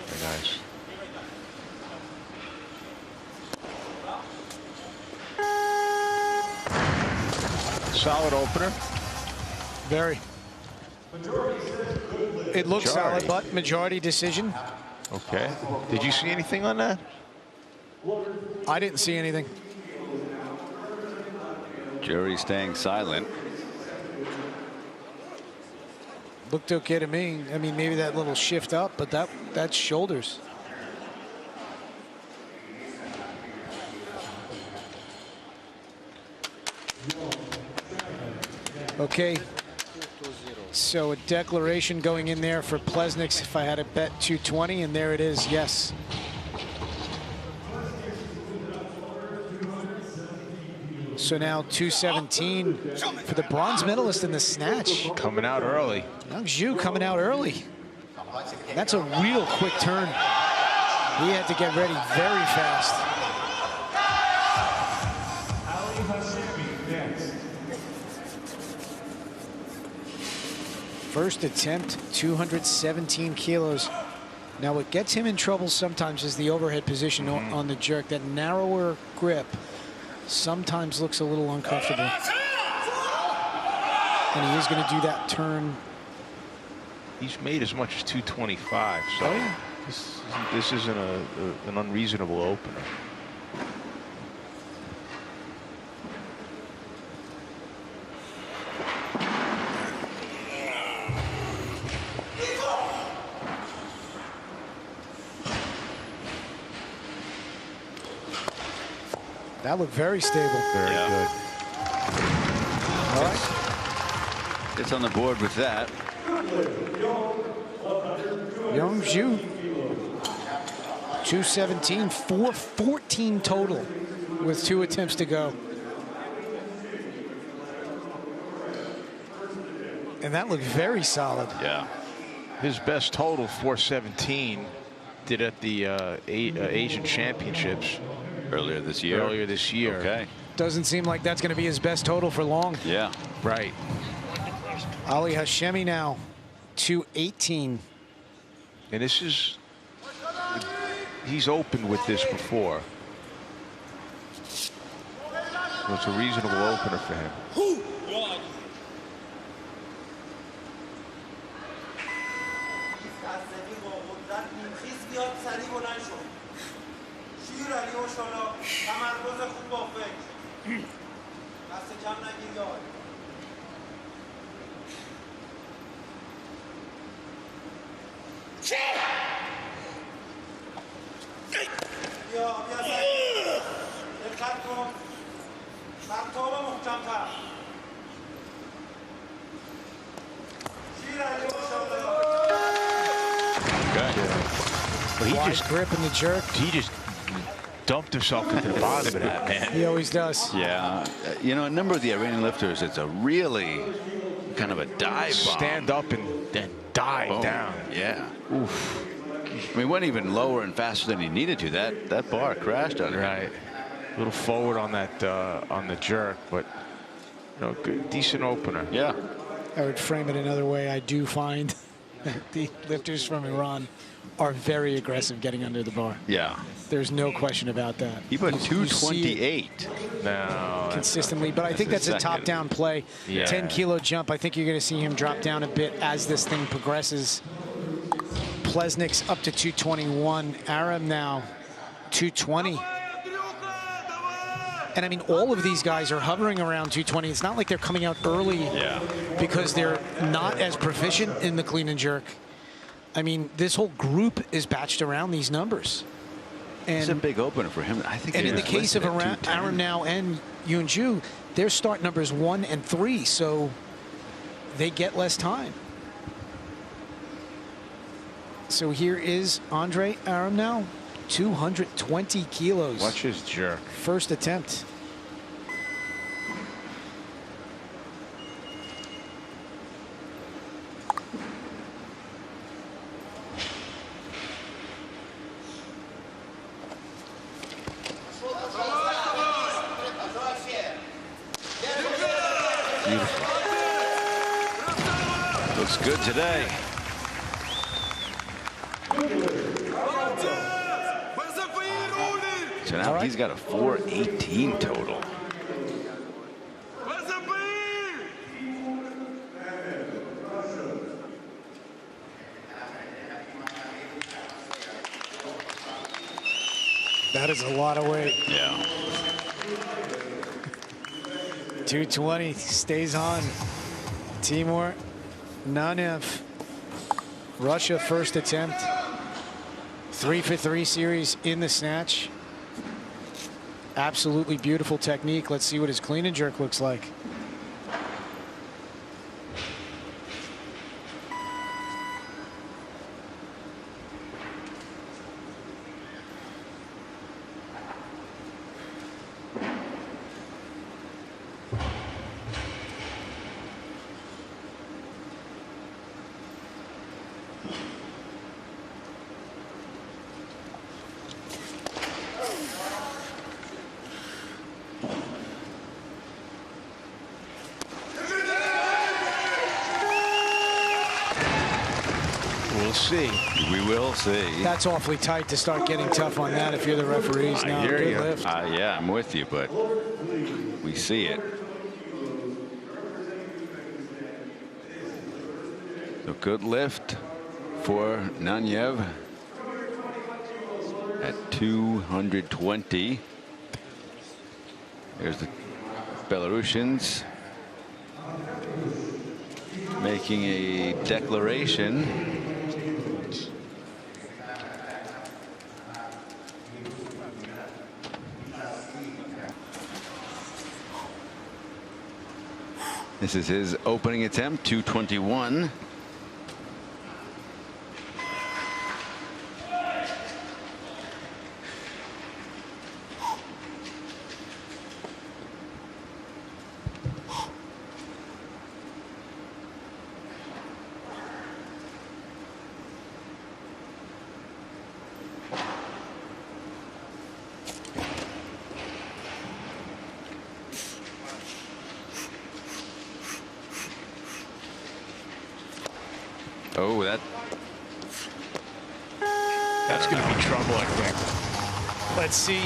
Very nice. Solid opener. Very. It looks solid, but majority decision. Okay. Did you see anything on that? I didn't see anything. Jury staying silent. Looked okay to me. I mean, maybe that little shift up, but that's shoulders. Okay. So a declaration going in there for Plesniks. If I had a bet 220, and there it is. Yes. So now 217 for the bronze medalist in the snatch. Coming out early. Yang Zhu coming out early. That's a real quick turn. He had to get ready very fast. First attempt, 217 kilos. Now what gets him in trouble sometimes is the overhead position on the jerk. That narrower grip sometimes looks a little uncomfortable. And he is going to do that turn. He's made as much as 225, so this isn't an unreasonable opener. That looked very stable. Very good. All right. It's on the board with that. Young-ju, 217, 414 total with 2 attempts to go. And that looked very solid. Yeah. His best total, 417, did at the Asian Championships Earlier this year. Okay. Doesn't seem like that's going to be his best total for long. Yeah. Right. Ali Hashemi now, 218. And this is, he's opened with this before. So it's a reasonable opener for him. But he Wide just grip in the jerk. He just dumped himself into the bottom of that, man. He always does. Yeah. You know, a number of the Iranian lifters, it's a really kind of a dive bomb. Stand up and then dive down. Yeah. Oof. I mean, went even lower and faster than he needed to. That bar crashed on him. Right. A little forward on that on the jerk, but you know, good, decent opener. Yeah. I would frame it another way. I do find that the lifters from Iran are very aggressive getting under the bar. Yeah. There's no question about that. He put You see it 228. No. consistently, but I think that's a top-down play. Yeah. 10-kilo jump. I think you're going to see him drop down a bit as this thing progresses. Plesnik's up to 221. Aram now 220. And I mean, all of these guys are hovering around 220. It's not like they're coming out early because they're not as proficient in the clean and jerk. I mean, this whole group is batched around these numbers. And It's a big opener for him. I think. and in the case of Aram now and Yoon-ju, their start numbers 1 and 3, so they get less time. So here is Andre Aram now, 220 kilos. Watch his jerk. First attempt. Beautiful. Looks good today. So now he's got a 418 total. That is a lot of weight. Yeah. 220 stays on. Timur Nanev, Russia first attempt. 3 for 3 series in the snatch. Absolutely beautiful technique. Let's see what his clean and jerk looks like. We'll see. We will see. That's awfully tight to start getting tough on that if you're the referees. Now, hear good you. lift. Yeah, I'm with you, but we see it. So good lift for Nanev at 220. There's the Belarusians making a declaration. This is his opening attempt, 221. Oh, that's going to be trouble, I think. Let's see.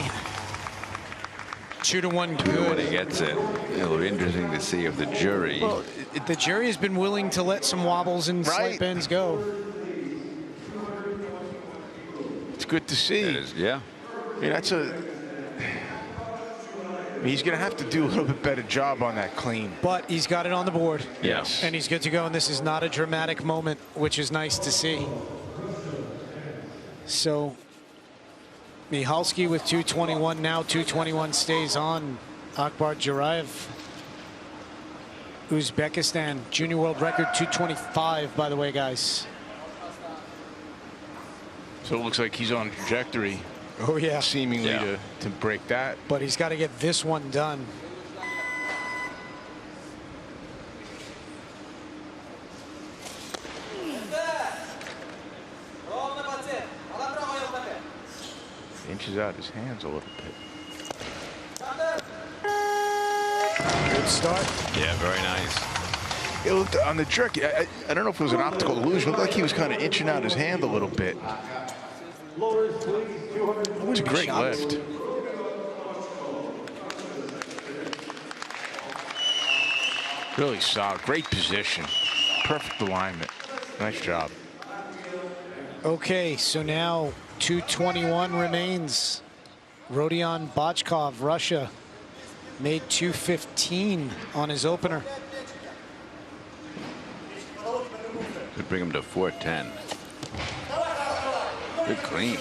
2-1 good. When he good. gets it, it'll be interesting to see if the jury. Well, the jury has been willing to let some wobbles and slight bends go. It's good to see. It is, yeah. I mean, he's going to have to do a little bit better job on that clean. But he's got it on the board. Yes. And he's good to go. And this is not a dramatic moment, which is nice to see. So Michalski with 221 now. 221 stays on. Akbar Jurayev, Uzbekistan, junior world record 225, by the way, guys. So it looks like he's on trajectory. Oh, yeah. Seemingly to break that. But he's got to get this one done. Inches out his hands a little bit. Good start. Yeah, very nice. It looked on the jerk. I don't know if it was an optical illusion. It looked like he was kind of inching out his hand a little bit. It was a great lift. Really solid. Great position. Perfect alignment. Nice job. Okay, so now 221 remains. Rodion Bachkov, Russia, made 215 on his opener. Could bring him to 410. Good clean.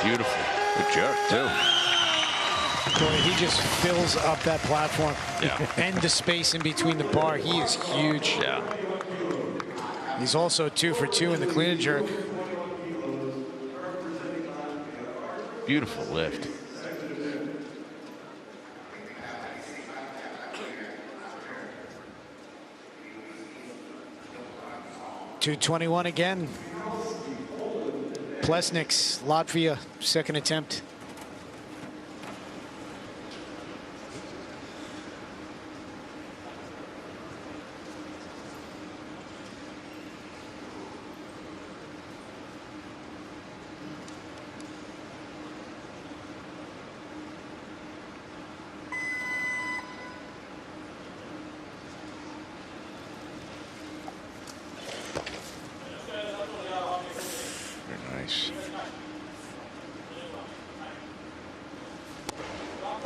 Beautiful. Good jerk, too. Boy, he just fills up that platform. Yeah. And the space in between the bar. He is huge. Yeah. He's also 2 for 2 in the clean and jerk. Beautiful lift. .221 again. Plesniks, Latvia, second attempt.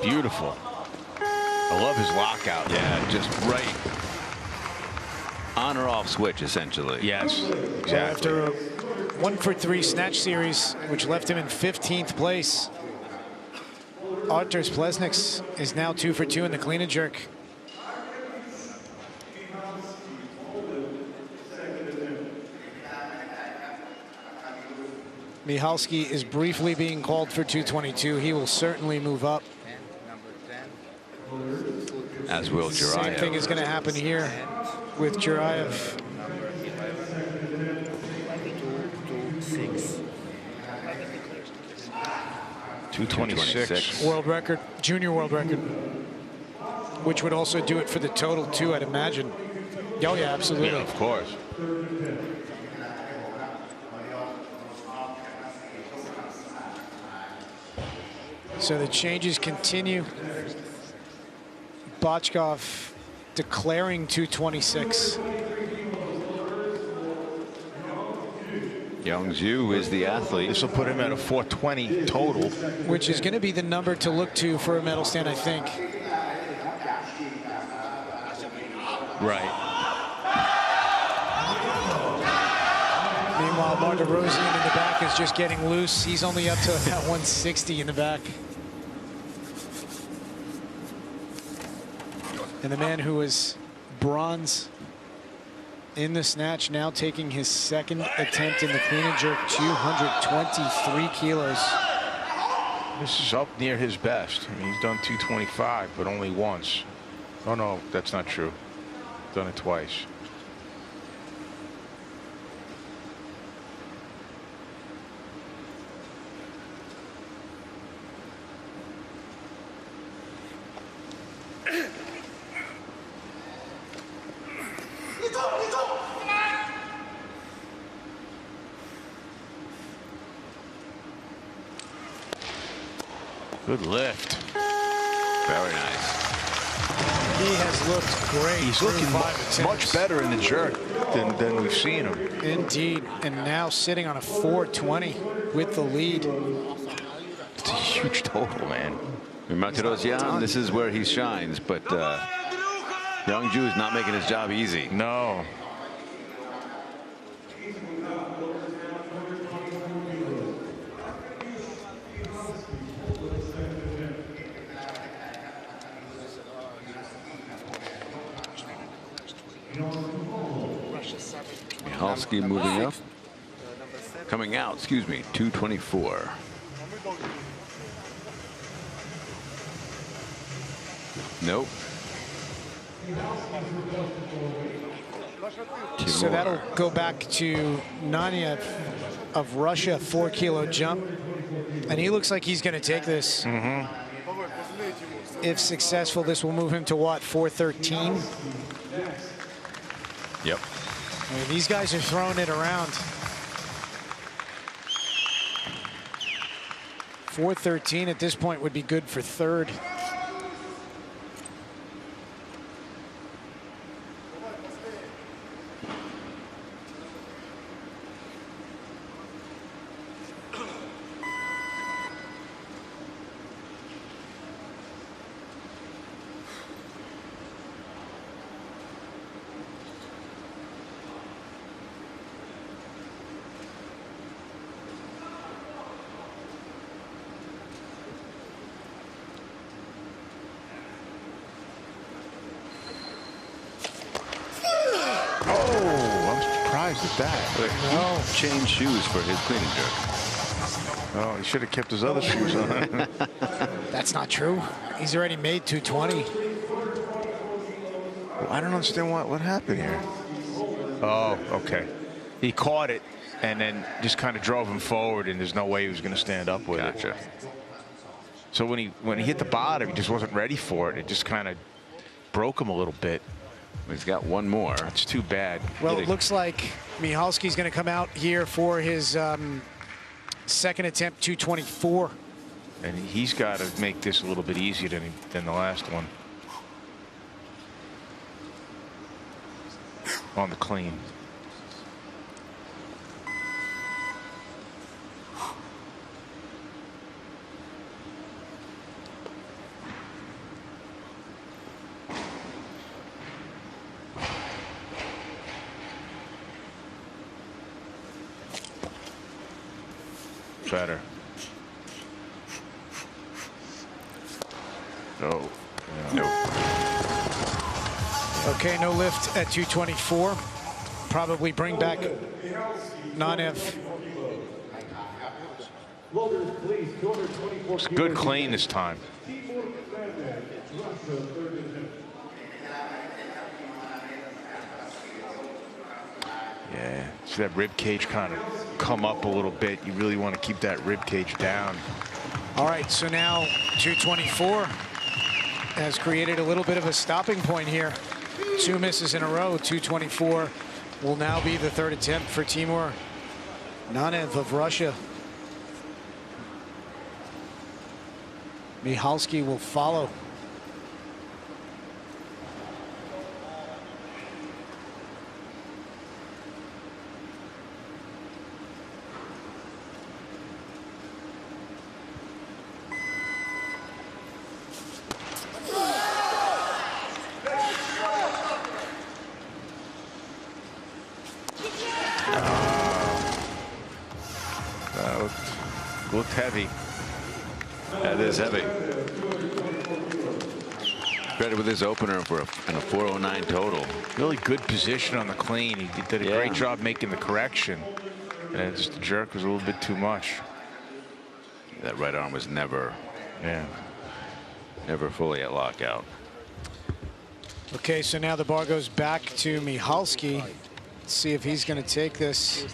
Beautiful. I love his lockout. Yeah, just right. On or off switch, essentially. Yes, exactly. After a 1 for 3 snatch series, which left him in 15th place, Arturs Plesniks is now 2 for 2 in the clean and jerk. Michalski is briefly being called for 222. He will certainly move up. As will Jurayev. Same thing is going to happen here with Jurayev. 226. World record, junior world record, which would also do it for the total too, I'd imagine. Oh yeah, absolutely. Yeah, of course. So the changes continue. Bachkov declaring 226. Youngju is the athlete. This will put him at a 420 total. Which is going to be the number to look to for a medal stand, I think. Right. Meanwhile, Martirosyan in the back is just getting loose. He's only up to about 160 in the back. And the man who was bronze in the snatch now taking his second attempt in the clean and jerk, 223 kilos. This is up near his best. I mean, he's done 225, but only once. Oh, no, that's not true. Done it twice. Good lift. Very nice. He has looked great. He's looking much better in the jerk than we've seen him. Indeed. And now sitting on a 420 with the lead. It's a huge total, man. Martirosyan, this is where he shines, but Youngju is not making his job easy. No. Mihalski moving up. Coming out, excuse me, 224. Nope. So that'll go back to Nanya of Russia, 4-kilo jump. And he looks like he's going to take this. If successful, this will move him to what, 413? Yep. I mean, these guys are throwing it around. 413 at this point would be good for third. That. Change shoes for his clean and jerk. Oh, he should have kept his other shoes on. That's not true. He's already made 220. I don't understand what happened here. Oh, okay. He caught it and then just kind of drove him forward, and there's no way he was going to stand up with it. Gotcha. So when he hit the bottom, he just wasn't ready for it. It just kind of broke him a little bit. He's got one more. That's too bad. Well, it looks like Mihalski's going to come out here for his second attempt, 224. And he's got to make this a little bit easier than the last one. On the clean. Better. No. Nope. Okay, no lift at 224. Probably bring back Nanev. It's a good clean this time. Yeah, see that rib cage kind of come up a little bit. You really want to keep that rib cage down. All right, so now 224 has created a little bit of a stopping point here. 2 misses in a row. 224 will now be the third attempt for Timur Nanev of Russia. Mihalski will follow. Looked heavy. That is heavy. credit with his opener for a 409 total. Really good position on the clean. He did a great job making the correction. And just the jerk was a little bit too much. That right arm was never fully at lockout. Okay, so now the bar goes back to Michalski. Let's see if he's going to take this.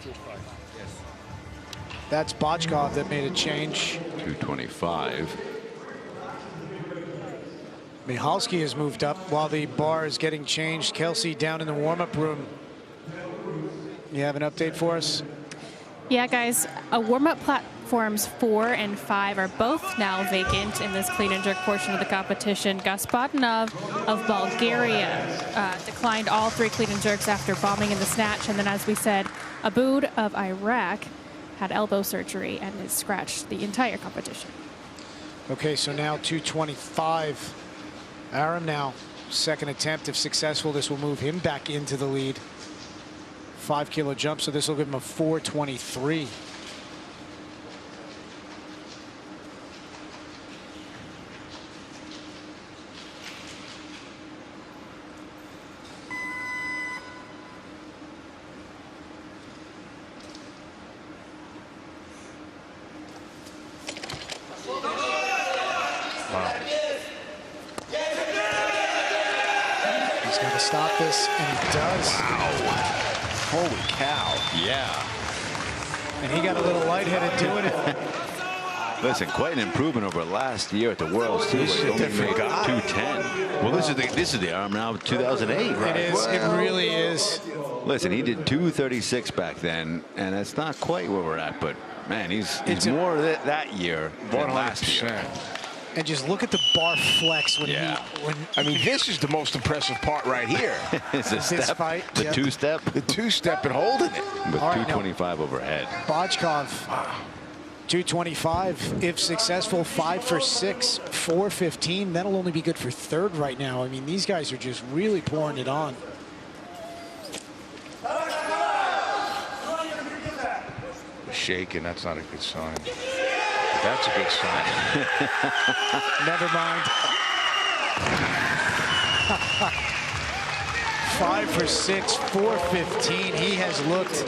That's Botchkov that made a change. 225. Michalski has moved up while the bar is getting changed. Kelsey down in the warm-up room. You have an update for us? Yeah, guys, warm-up platforms 4 and 5 are both now vacant in this clean and jerk portion of the competition. Gaspatinov of Bulgaria declined all 3 clean and jerks after bombing in the snatch. And then, as we said, Aboud of Iraq had elbow surgery and is scratched the entire competition. Okay, so now 225. Aram now, second attempt. If successful, this will move him back into the lead. 5 kilo jump, so this will give him a 423. He's got to stop this, and he does. Wow. Holy cow. Yeah. And he got a little lightheaded doing it. Listen, quite an improvement over last year at the Worlds, too. He only made 210. Well, this is the arm now of 2008, right? It is. It really is. Listen, he did 236 back then, and that's not quite where we're at, but man, he's more that year than last year. And just look at the bar flex when I mean, this is the most impressive part right here. It's a step, fight, the two-step. The two-step and holding it. With 225 overhead. Botchkov, 225. If successful, 5 for 6, 415. That'll only be good for third right now. I mean, these guys are just really pouring it on. Shaking, that's not a good sign. That's a good sign. Never mind. 5 for 6, 415. He has looked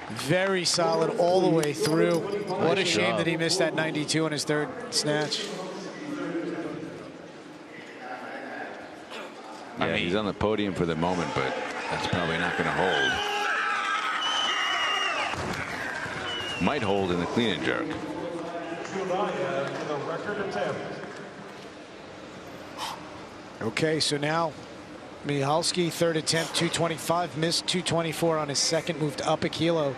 very solid all the way through. What a shame that he missed that 92 on his third snatch. Yeah, I mean, he's on the podium for the moment, but that's probably not going to hold. Might hold in the clean and jerk. Okay, so now Michalski, third attempt, 225, missed 224 on his second, moved up a kilo.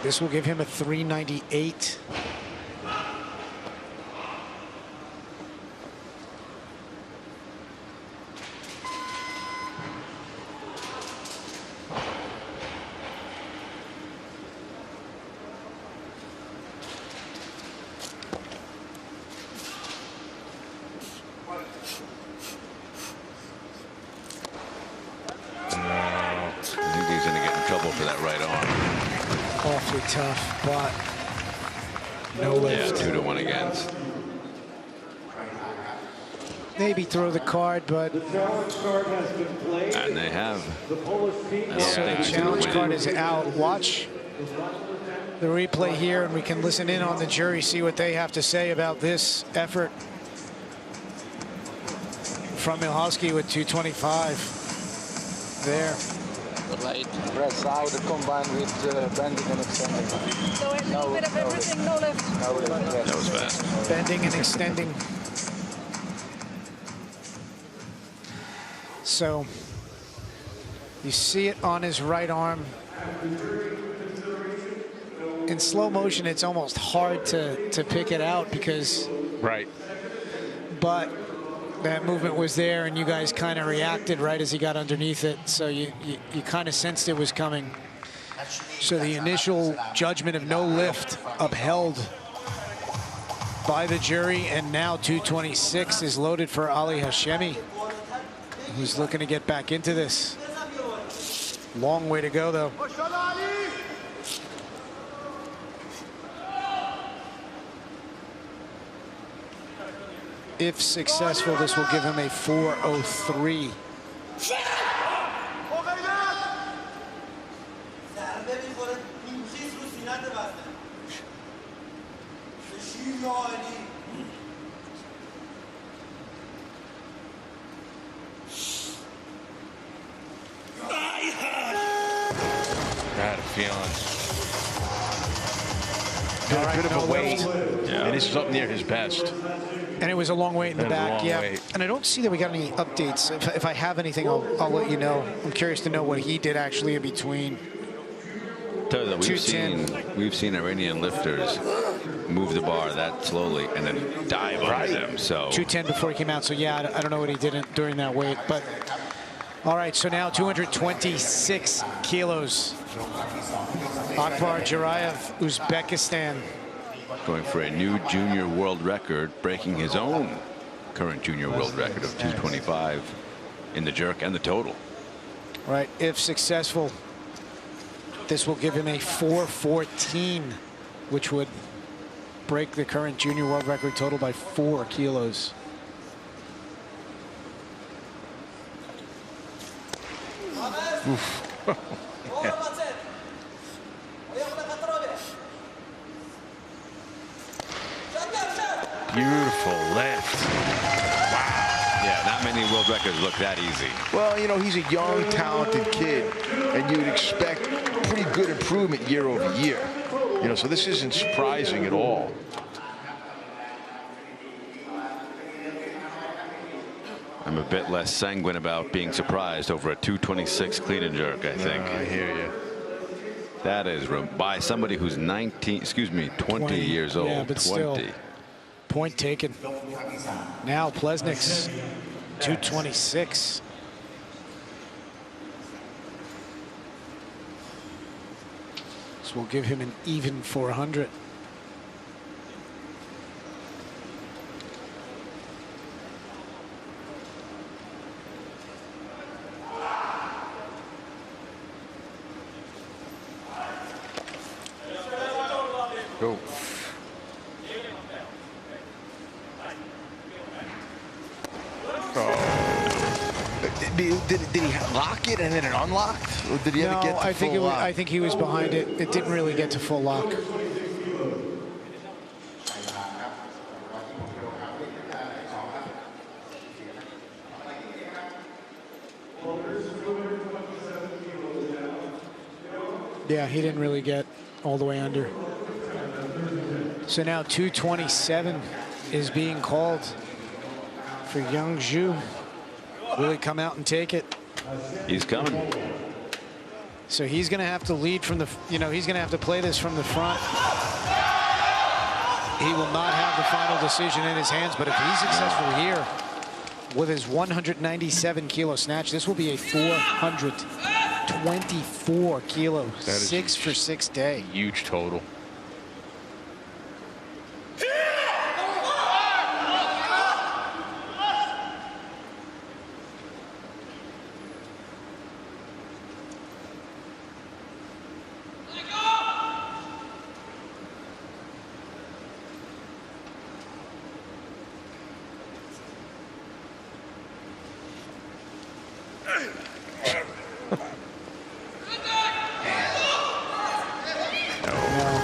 This will give him a 398. Awfully tough, but no lift. Yeah, 2-1 against. Maybe throw the card, but The challenge card has been played. And they have. The Polish team. so the challenge card is out. Watch the replay here, and we can listen in on the jury, see what they have to say about this effort from Michalski with 225 there. Right press out combined with bending and extending. So a little bit of everything, no lift. No lift, yes. That was fast. Bending and extending. So you see it on his right arm. In slow motion, it's almost hard to pick it out because. Right. But that movement was there, and you guys kind of reacted right as he got underneath it. So you kind of sensed it was coming. So the initial judgment of no lift upheld by the jury, and now 226 is loaded for Ali Hashemi, who's looking to get back into this. Long way to go, though. If successful, this will give him a 4:03. Got a feeling. Got a bit of a weight, and this is up near his best. And it was a long wait in the back, yeah. Wait. And I don't see that we got any updates. If I have anything, I'll let you know. I'm curious to know what he did actually in between. Tell you that we've seen Iranian lifters move the bar that slowly and then dive under them. So 210 before he came out. So yeah, I don't know what he did during that weight, but all right. So now 226 kilos. Akbar Jarayev, Uzbekistan. Going for a new junior world record, breaking his own current junior world record of 225 in the jerk and the total. Right, if successful, this will give him a 4:14, which would break the current junior world record total by 4 kilos. Oof. Beautiful lift. Wow. Yeah, not many world records look that easy. Well, you know, he's a young, talented kid, and you'd expect pretty good improvement year over year. You know, so this isn't surprising at all. I'm a bit less sanguine about being surprised over a 226 clean and jerk, I think. I hear you. That is by somebody who's 20 years old. Yeah, but 20. still. Point taken. Now Plesnik's 226. This will give him an even 400. Go. Did he lock it and then it unlocked? Or did he ever get to full lock? I think he was behind it. It didn't really get to full lock. Yeah, he didn't really get all the way under. So now 227 is being called for Young Zhu. Will he come out and take it? He's coming. So he's going to have to lead from the, he's going to have to play this from the front. He will not have the final decision in his hands, but if he's successful here with his 197 kilo snatch, this will be a 424 kilo, 6 for 6 day. Huge total.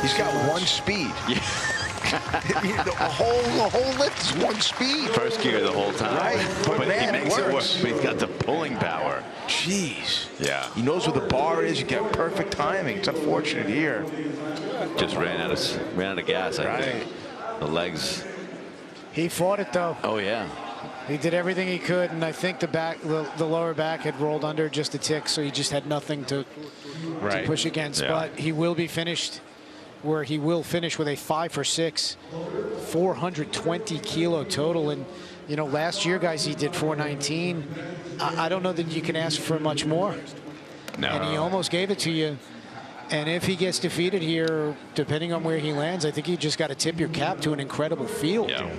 He's got one speed. Yeah. the whole lift is one speed. First gear the whole time. Right. But man, he makes it work. But he's got the pulling power. Jeez. Yeah. He knows where the bar is. You get perfect timing. It's unfortunate here. Just ran out of gas, I think. The legs. He fought it though. Oh yeah. He did everything he could, and I think the lower back had rolled under just a tick, so he just had nothing to push against. Yeah. But he will be finished, where he will finish with a 5 for 6, 420 kilo total. And last year, guys, he did 419. I don't know that you can ask for much more. No. And he almost gave it to you. And if he gets defeated here, depending on where he lands, I think you just got to tip your cap to an incredible field. Yeah.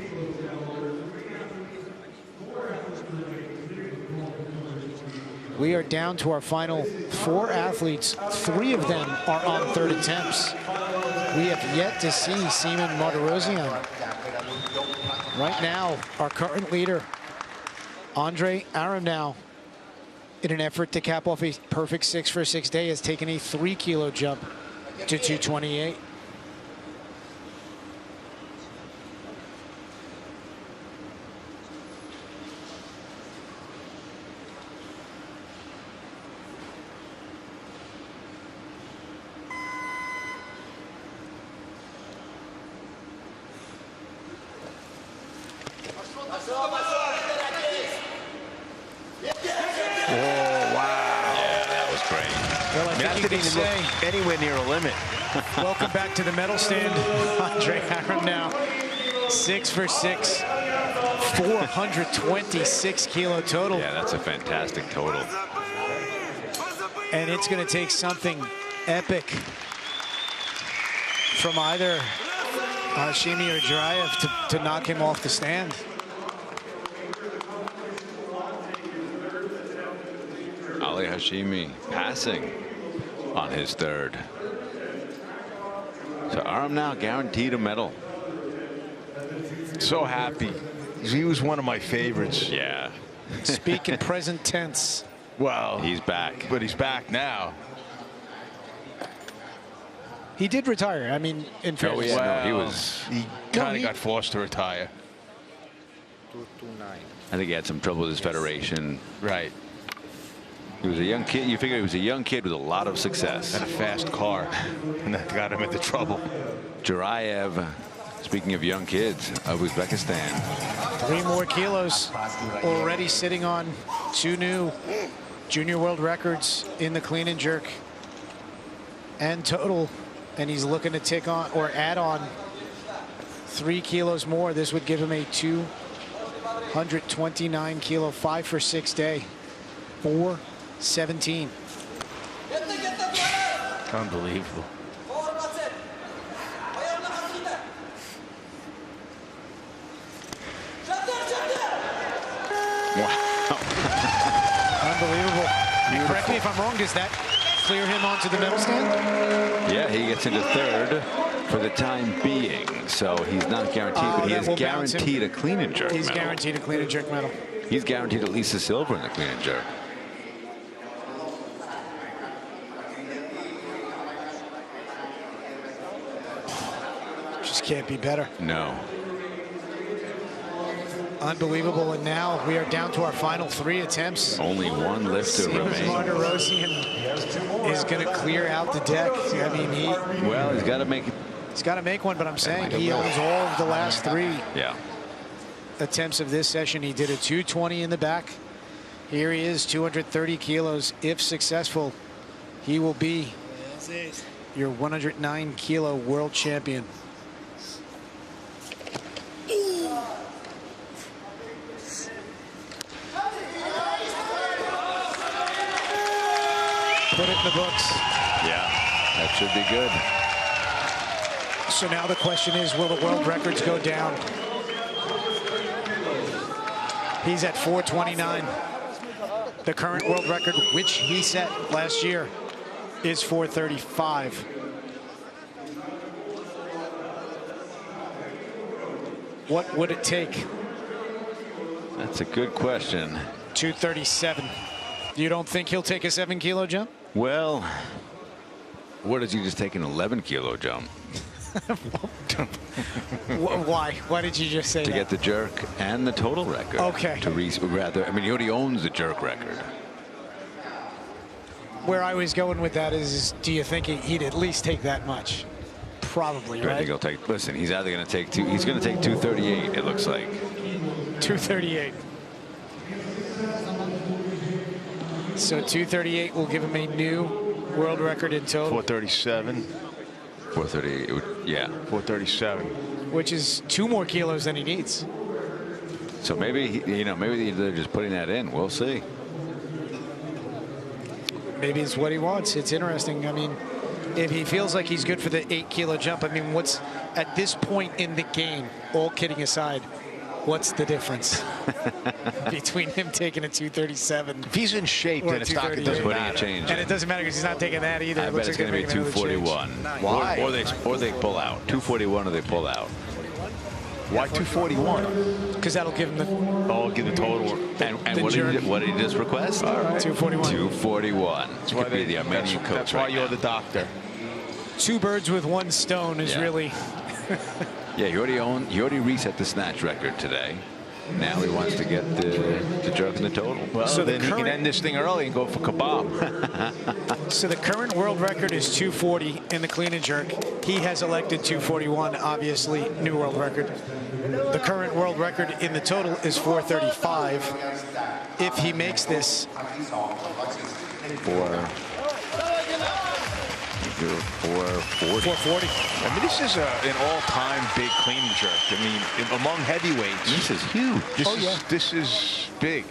We are down to our final 4 athletes. 3 of them are on 3rd attempts. We have yet to see Seaman Martirosyan. Right now, our current leader, Andre Aramnow, in an effort to cap off a perfect 6 for 6 day, has taken a 3 kilo jump to 228. Anywhere near a limit. Welcome back to the medal stand, Andre Aramnow. 6 for 6, 426 kilo total. Yeah, that's a fantastic total. And it's going to take something epic from either Hashimi or Jurayev to knock him off the stand. Ali Hashimi passing on his third. So Aramnow guaranteed a medal. So happy. He was one of my favorites. Yeah. Speak in present tense. Well, he's back. But he's back now. He did retire. I mean, in fairness. Oh, yeah, no, he kind of got forced to retire. 229. I think he had some trouble with his federation. Right. He was a young kid. You figure he was a young kid with a lot of success. And a fast car. And that got him into trouble. Jurayev, speaking of young kids, of Uzbekistan. 3 more kilos already sitting on 2 new junior world records in the clean and jerk and total. And he's looking to tick on or add on 3 kilos more. This would give him a 229 kilo 5 for 6 day. 417. Unbelievable. Wow. Unbelievable. And correct me if I'm wrong, does that clear him onto the medal stand? Yeah, he gets into third for the time being. So he's not guaranteed, but he is guaranteed a clean and jerk He's medal. guaranteed a clean and jerk medal. He's guaranteed at least a silver in the clean and jerk. Just can't be better. No. Unbelievable. And now we are down to our final 3 attempts. Only one lift to remain. Martirosyan is going to clear out the deck. I mean, well, he's got to make it. He's got to make one, but I'm saying he owns all of the last 3 attempts of this session. He did a 220 in the back. Here he is, 230 kilos. If successful, he will be your 109 kilo world champion. Put it in the books. Yeah, that should be good. So now the question is, will the world records go down? He's at 429. The current world record, which he set last year, is 435. What would it take? That's a good question. 237. You don't think he'll take a 7 kilo jump? Well, what does he just take an 11 kilo jump? Why? Why did you just say that? To get the jerk and the total record. Okay. To rather, I mean, he already owns the jerk record. Where I was going with that is do you think he'd at least take that much? Probably, right? I think he'll take, listen, he's either going to take he's going to take 238, it looks like. 238. So 238 will give him a new world record in total. 437. 438, yeah. 437. Which is 2 more kilos than he needs. So maybe, maybe they're just putting that in. We'll see. Maybe it's what he wants. It's interesting. I mean, if he feels like he's good for the 8 kilo jump, I mean, what's at this point in the game, all kidding aside, what's the difference between him taking a 237? If he's in shape, then it's not going to matter. Change. And it doesn't matter because he's not taking that either. I bet it's going to be 241. Why? Or they pull out. 241 or they pull out. Why 241? Because that'll give him the Give the total. And what did he just request? All right. 241. 241. That's why Could be the Armenian coach. That's why you're the doctor. Two birds with one stone is really. Yeah, he already reset the snatch record today. Now he wants to get the jerk and the total. Well, So then he can end this thing early and go for kebab. So the current world record is 240 in the clean and jerk. He has elected 241, obviously, new world record. The current world record in the total is 435. If he makes this. 440. I mean, this is an all-time big clean and jerk. I mean, among heavyweights, This is huge. This is big.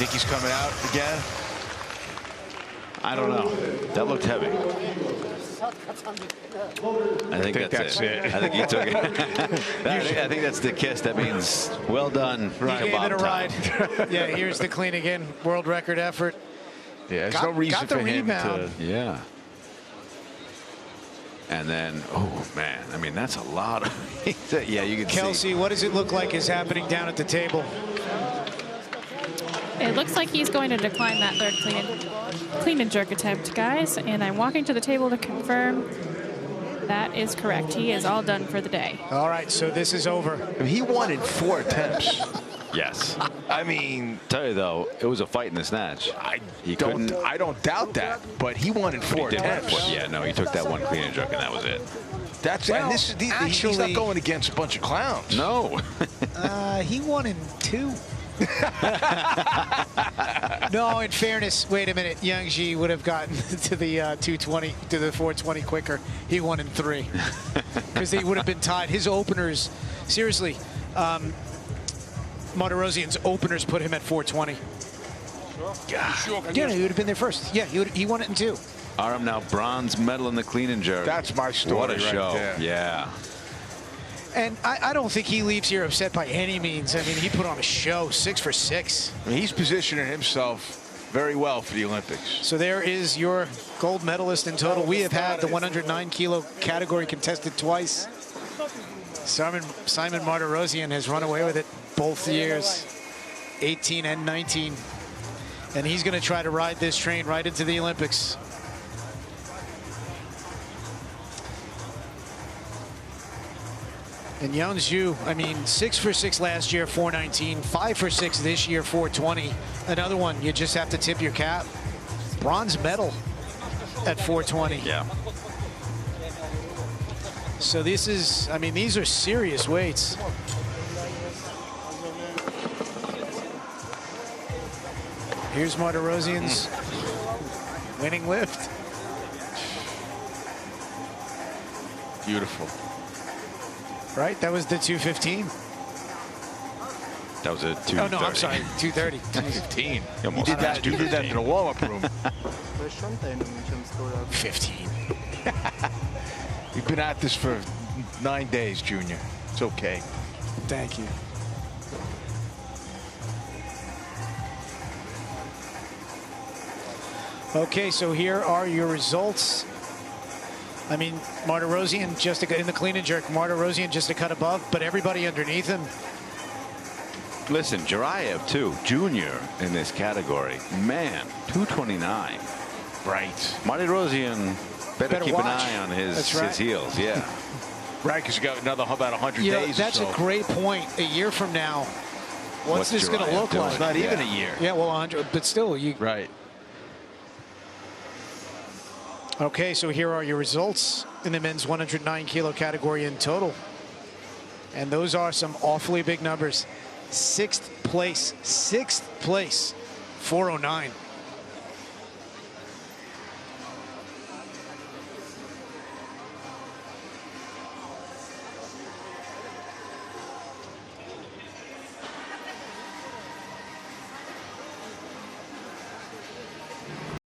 Think he's coming out again? I don't know. That looked heavy. I think that's it. I think he took it. I think that's the kiss. That means well done. He gave it a ride. Yeah, here's the clean again. World record effort. Yeah, there's no reason for him to. Yeah. And then, oh man, I mean that's a lot of. Yeah, you can see. Kelsey, what does it look like is happening down at the table? It looks like he's going to decline that third clean and jerk attempt, guys. And I'm walking to the table to confirm that is correct. He is all done for the day. All right, so this is over. I mean, he won in 4 attempts. Yes. I mean, Tell you though, it was a fight in the snatch. I don't doubt that, but he won in 4 attempts. Yeah, no, he took that one clean and jerk, and that was it. That's Well, and this is he's not going against a bunch of clowns. No. He won in 2. No, in fairness, wait a minute. Yang Ji would have gotten to the 220, to the 420 quicker. He won in 3 because they would have been tied. His openers, seriously, Martirosyan's openers put him at 420. Yeah, he would have been there first. Yeah, he won it in 2. Aram now bronze medal in the clean and jerk. That's my story. What a right show. there. Yeah. And I don't think he leaves here upset by any means. I mean, he put on a show, 6 for 6. I mean, he's positioning himself very well for the Olympics. So there is your gold medalist in total. We have had the 109 kilo category contested twice. Simon Martirosyan has run away with it both years, 18 and 19. And he's going to try to ride this train right into the Olympics. And Yang Zhu, I mean, 6 for 6 last year, 419, 5 for 6 this year, 420. Another one, you just have to tip your cap. Bronze medal at 420. Yeah. So this is, I mean, these are serious weights. Here's Martirosyan's winning lift. Beautiful. Right? That was the 215. That was a 230. Oh, no, I'm sorry. 230. 215. Almost You did that in the warm-up room. 15. You've been at this for 9 days, Junior. It's okay. Thank you. Okay, so here are your results. I mean, Martirosyan just in the clean and jerk. Martirosyan just a cut above, but everybody underneath him. Listen, Jurayev too, junior in this category. Man, 229. Right. Martirosyan better keep watch. an eye on his heels. Yeah. Right, because you got another about 100 You know, days. that's or so. a great point. A year from now, what's this going to Jurayev look doing? like? It's not even a year. Yeah, well, 100, but still, you. Right. Okay, so here are your results in the men's 109 kilo category in total. And those are some awfully big numbers. Sixth place, 409.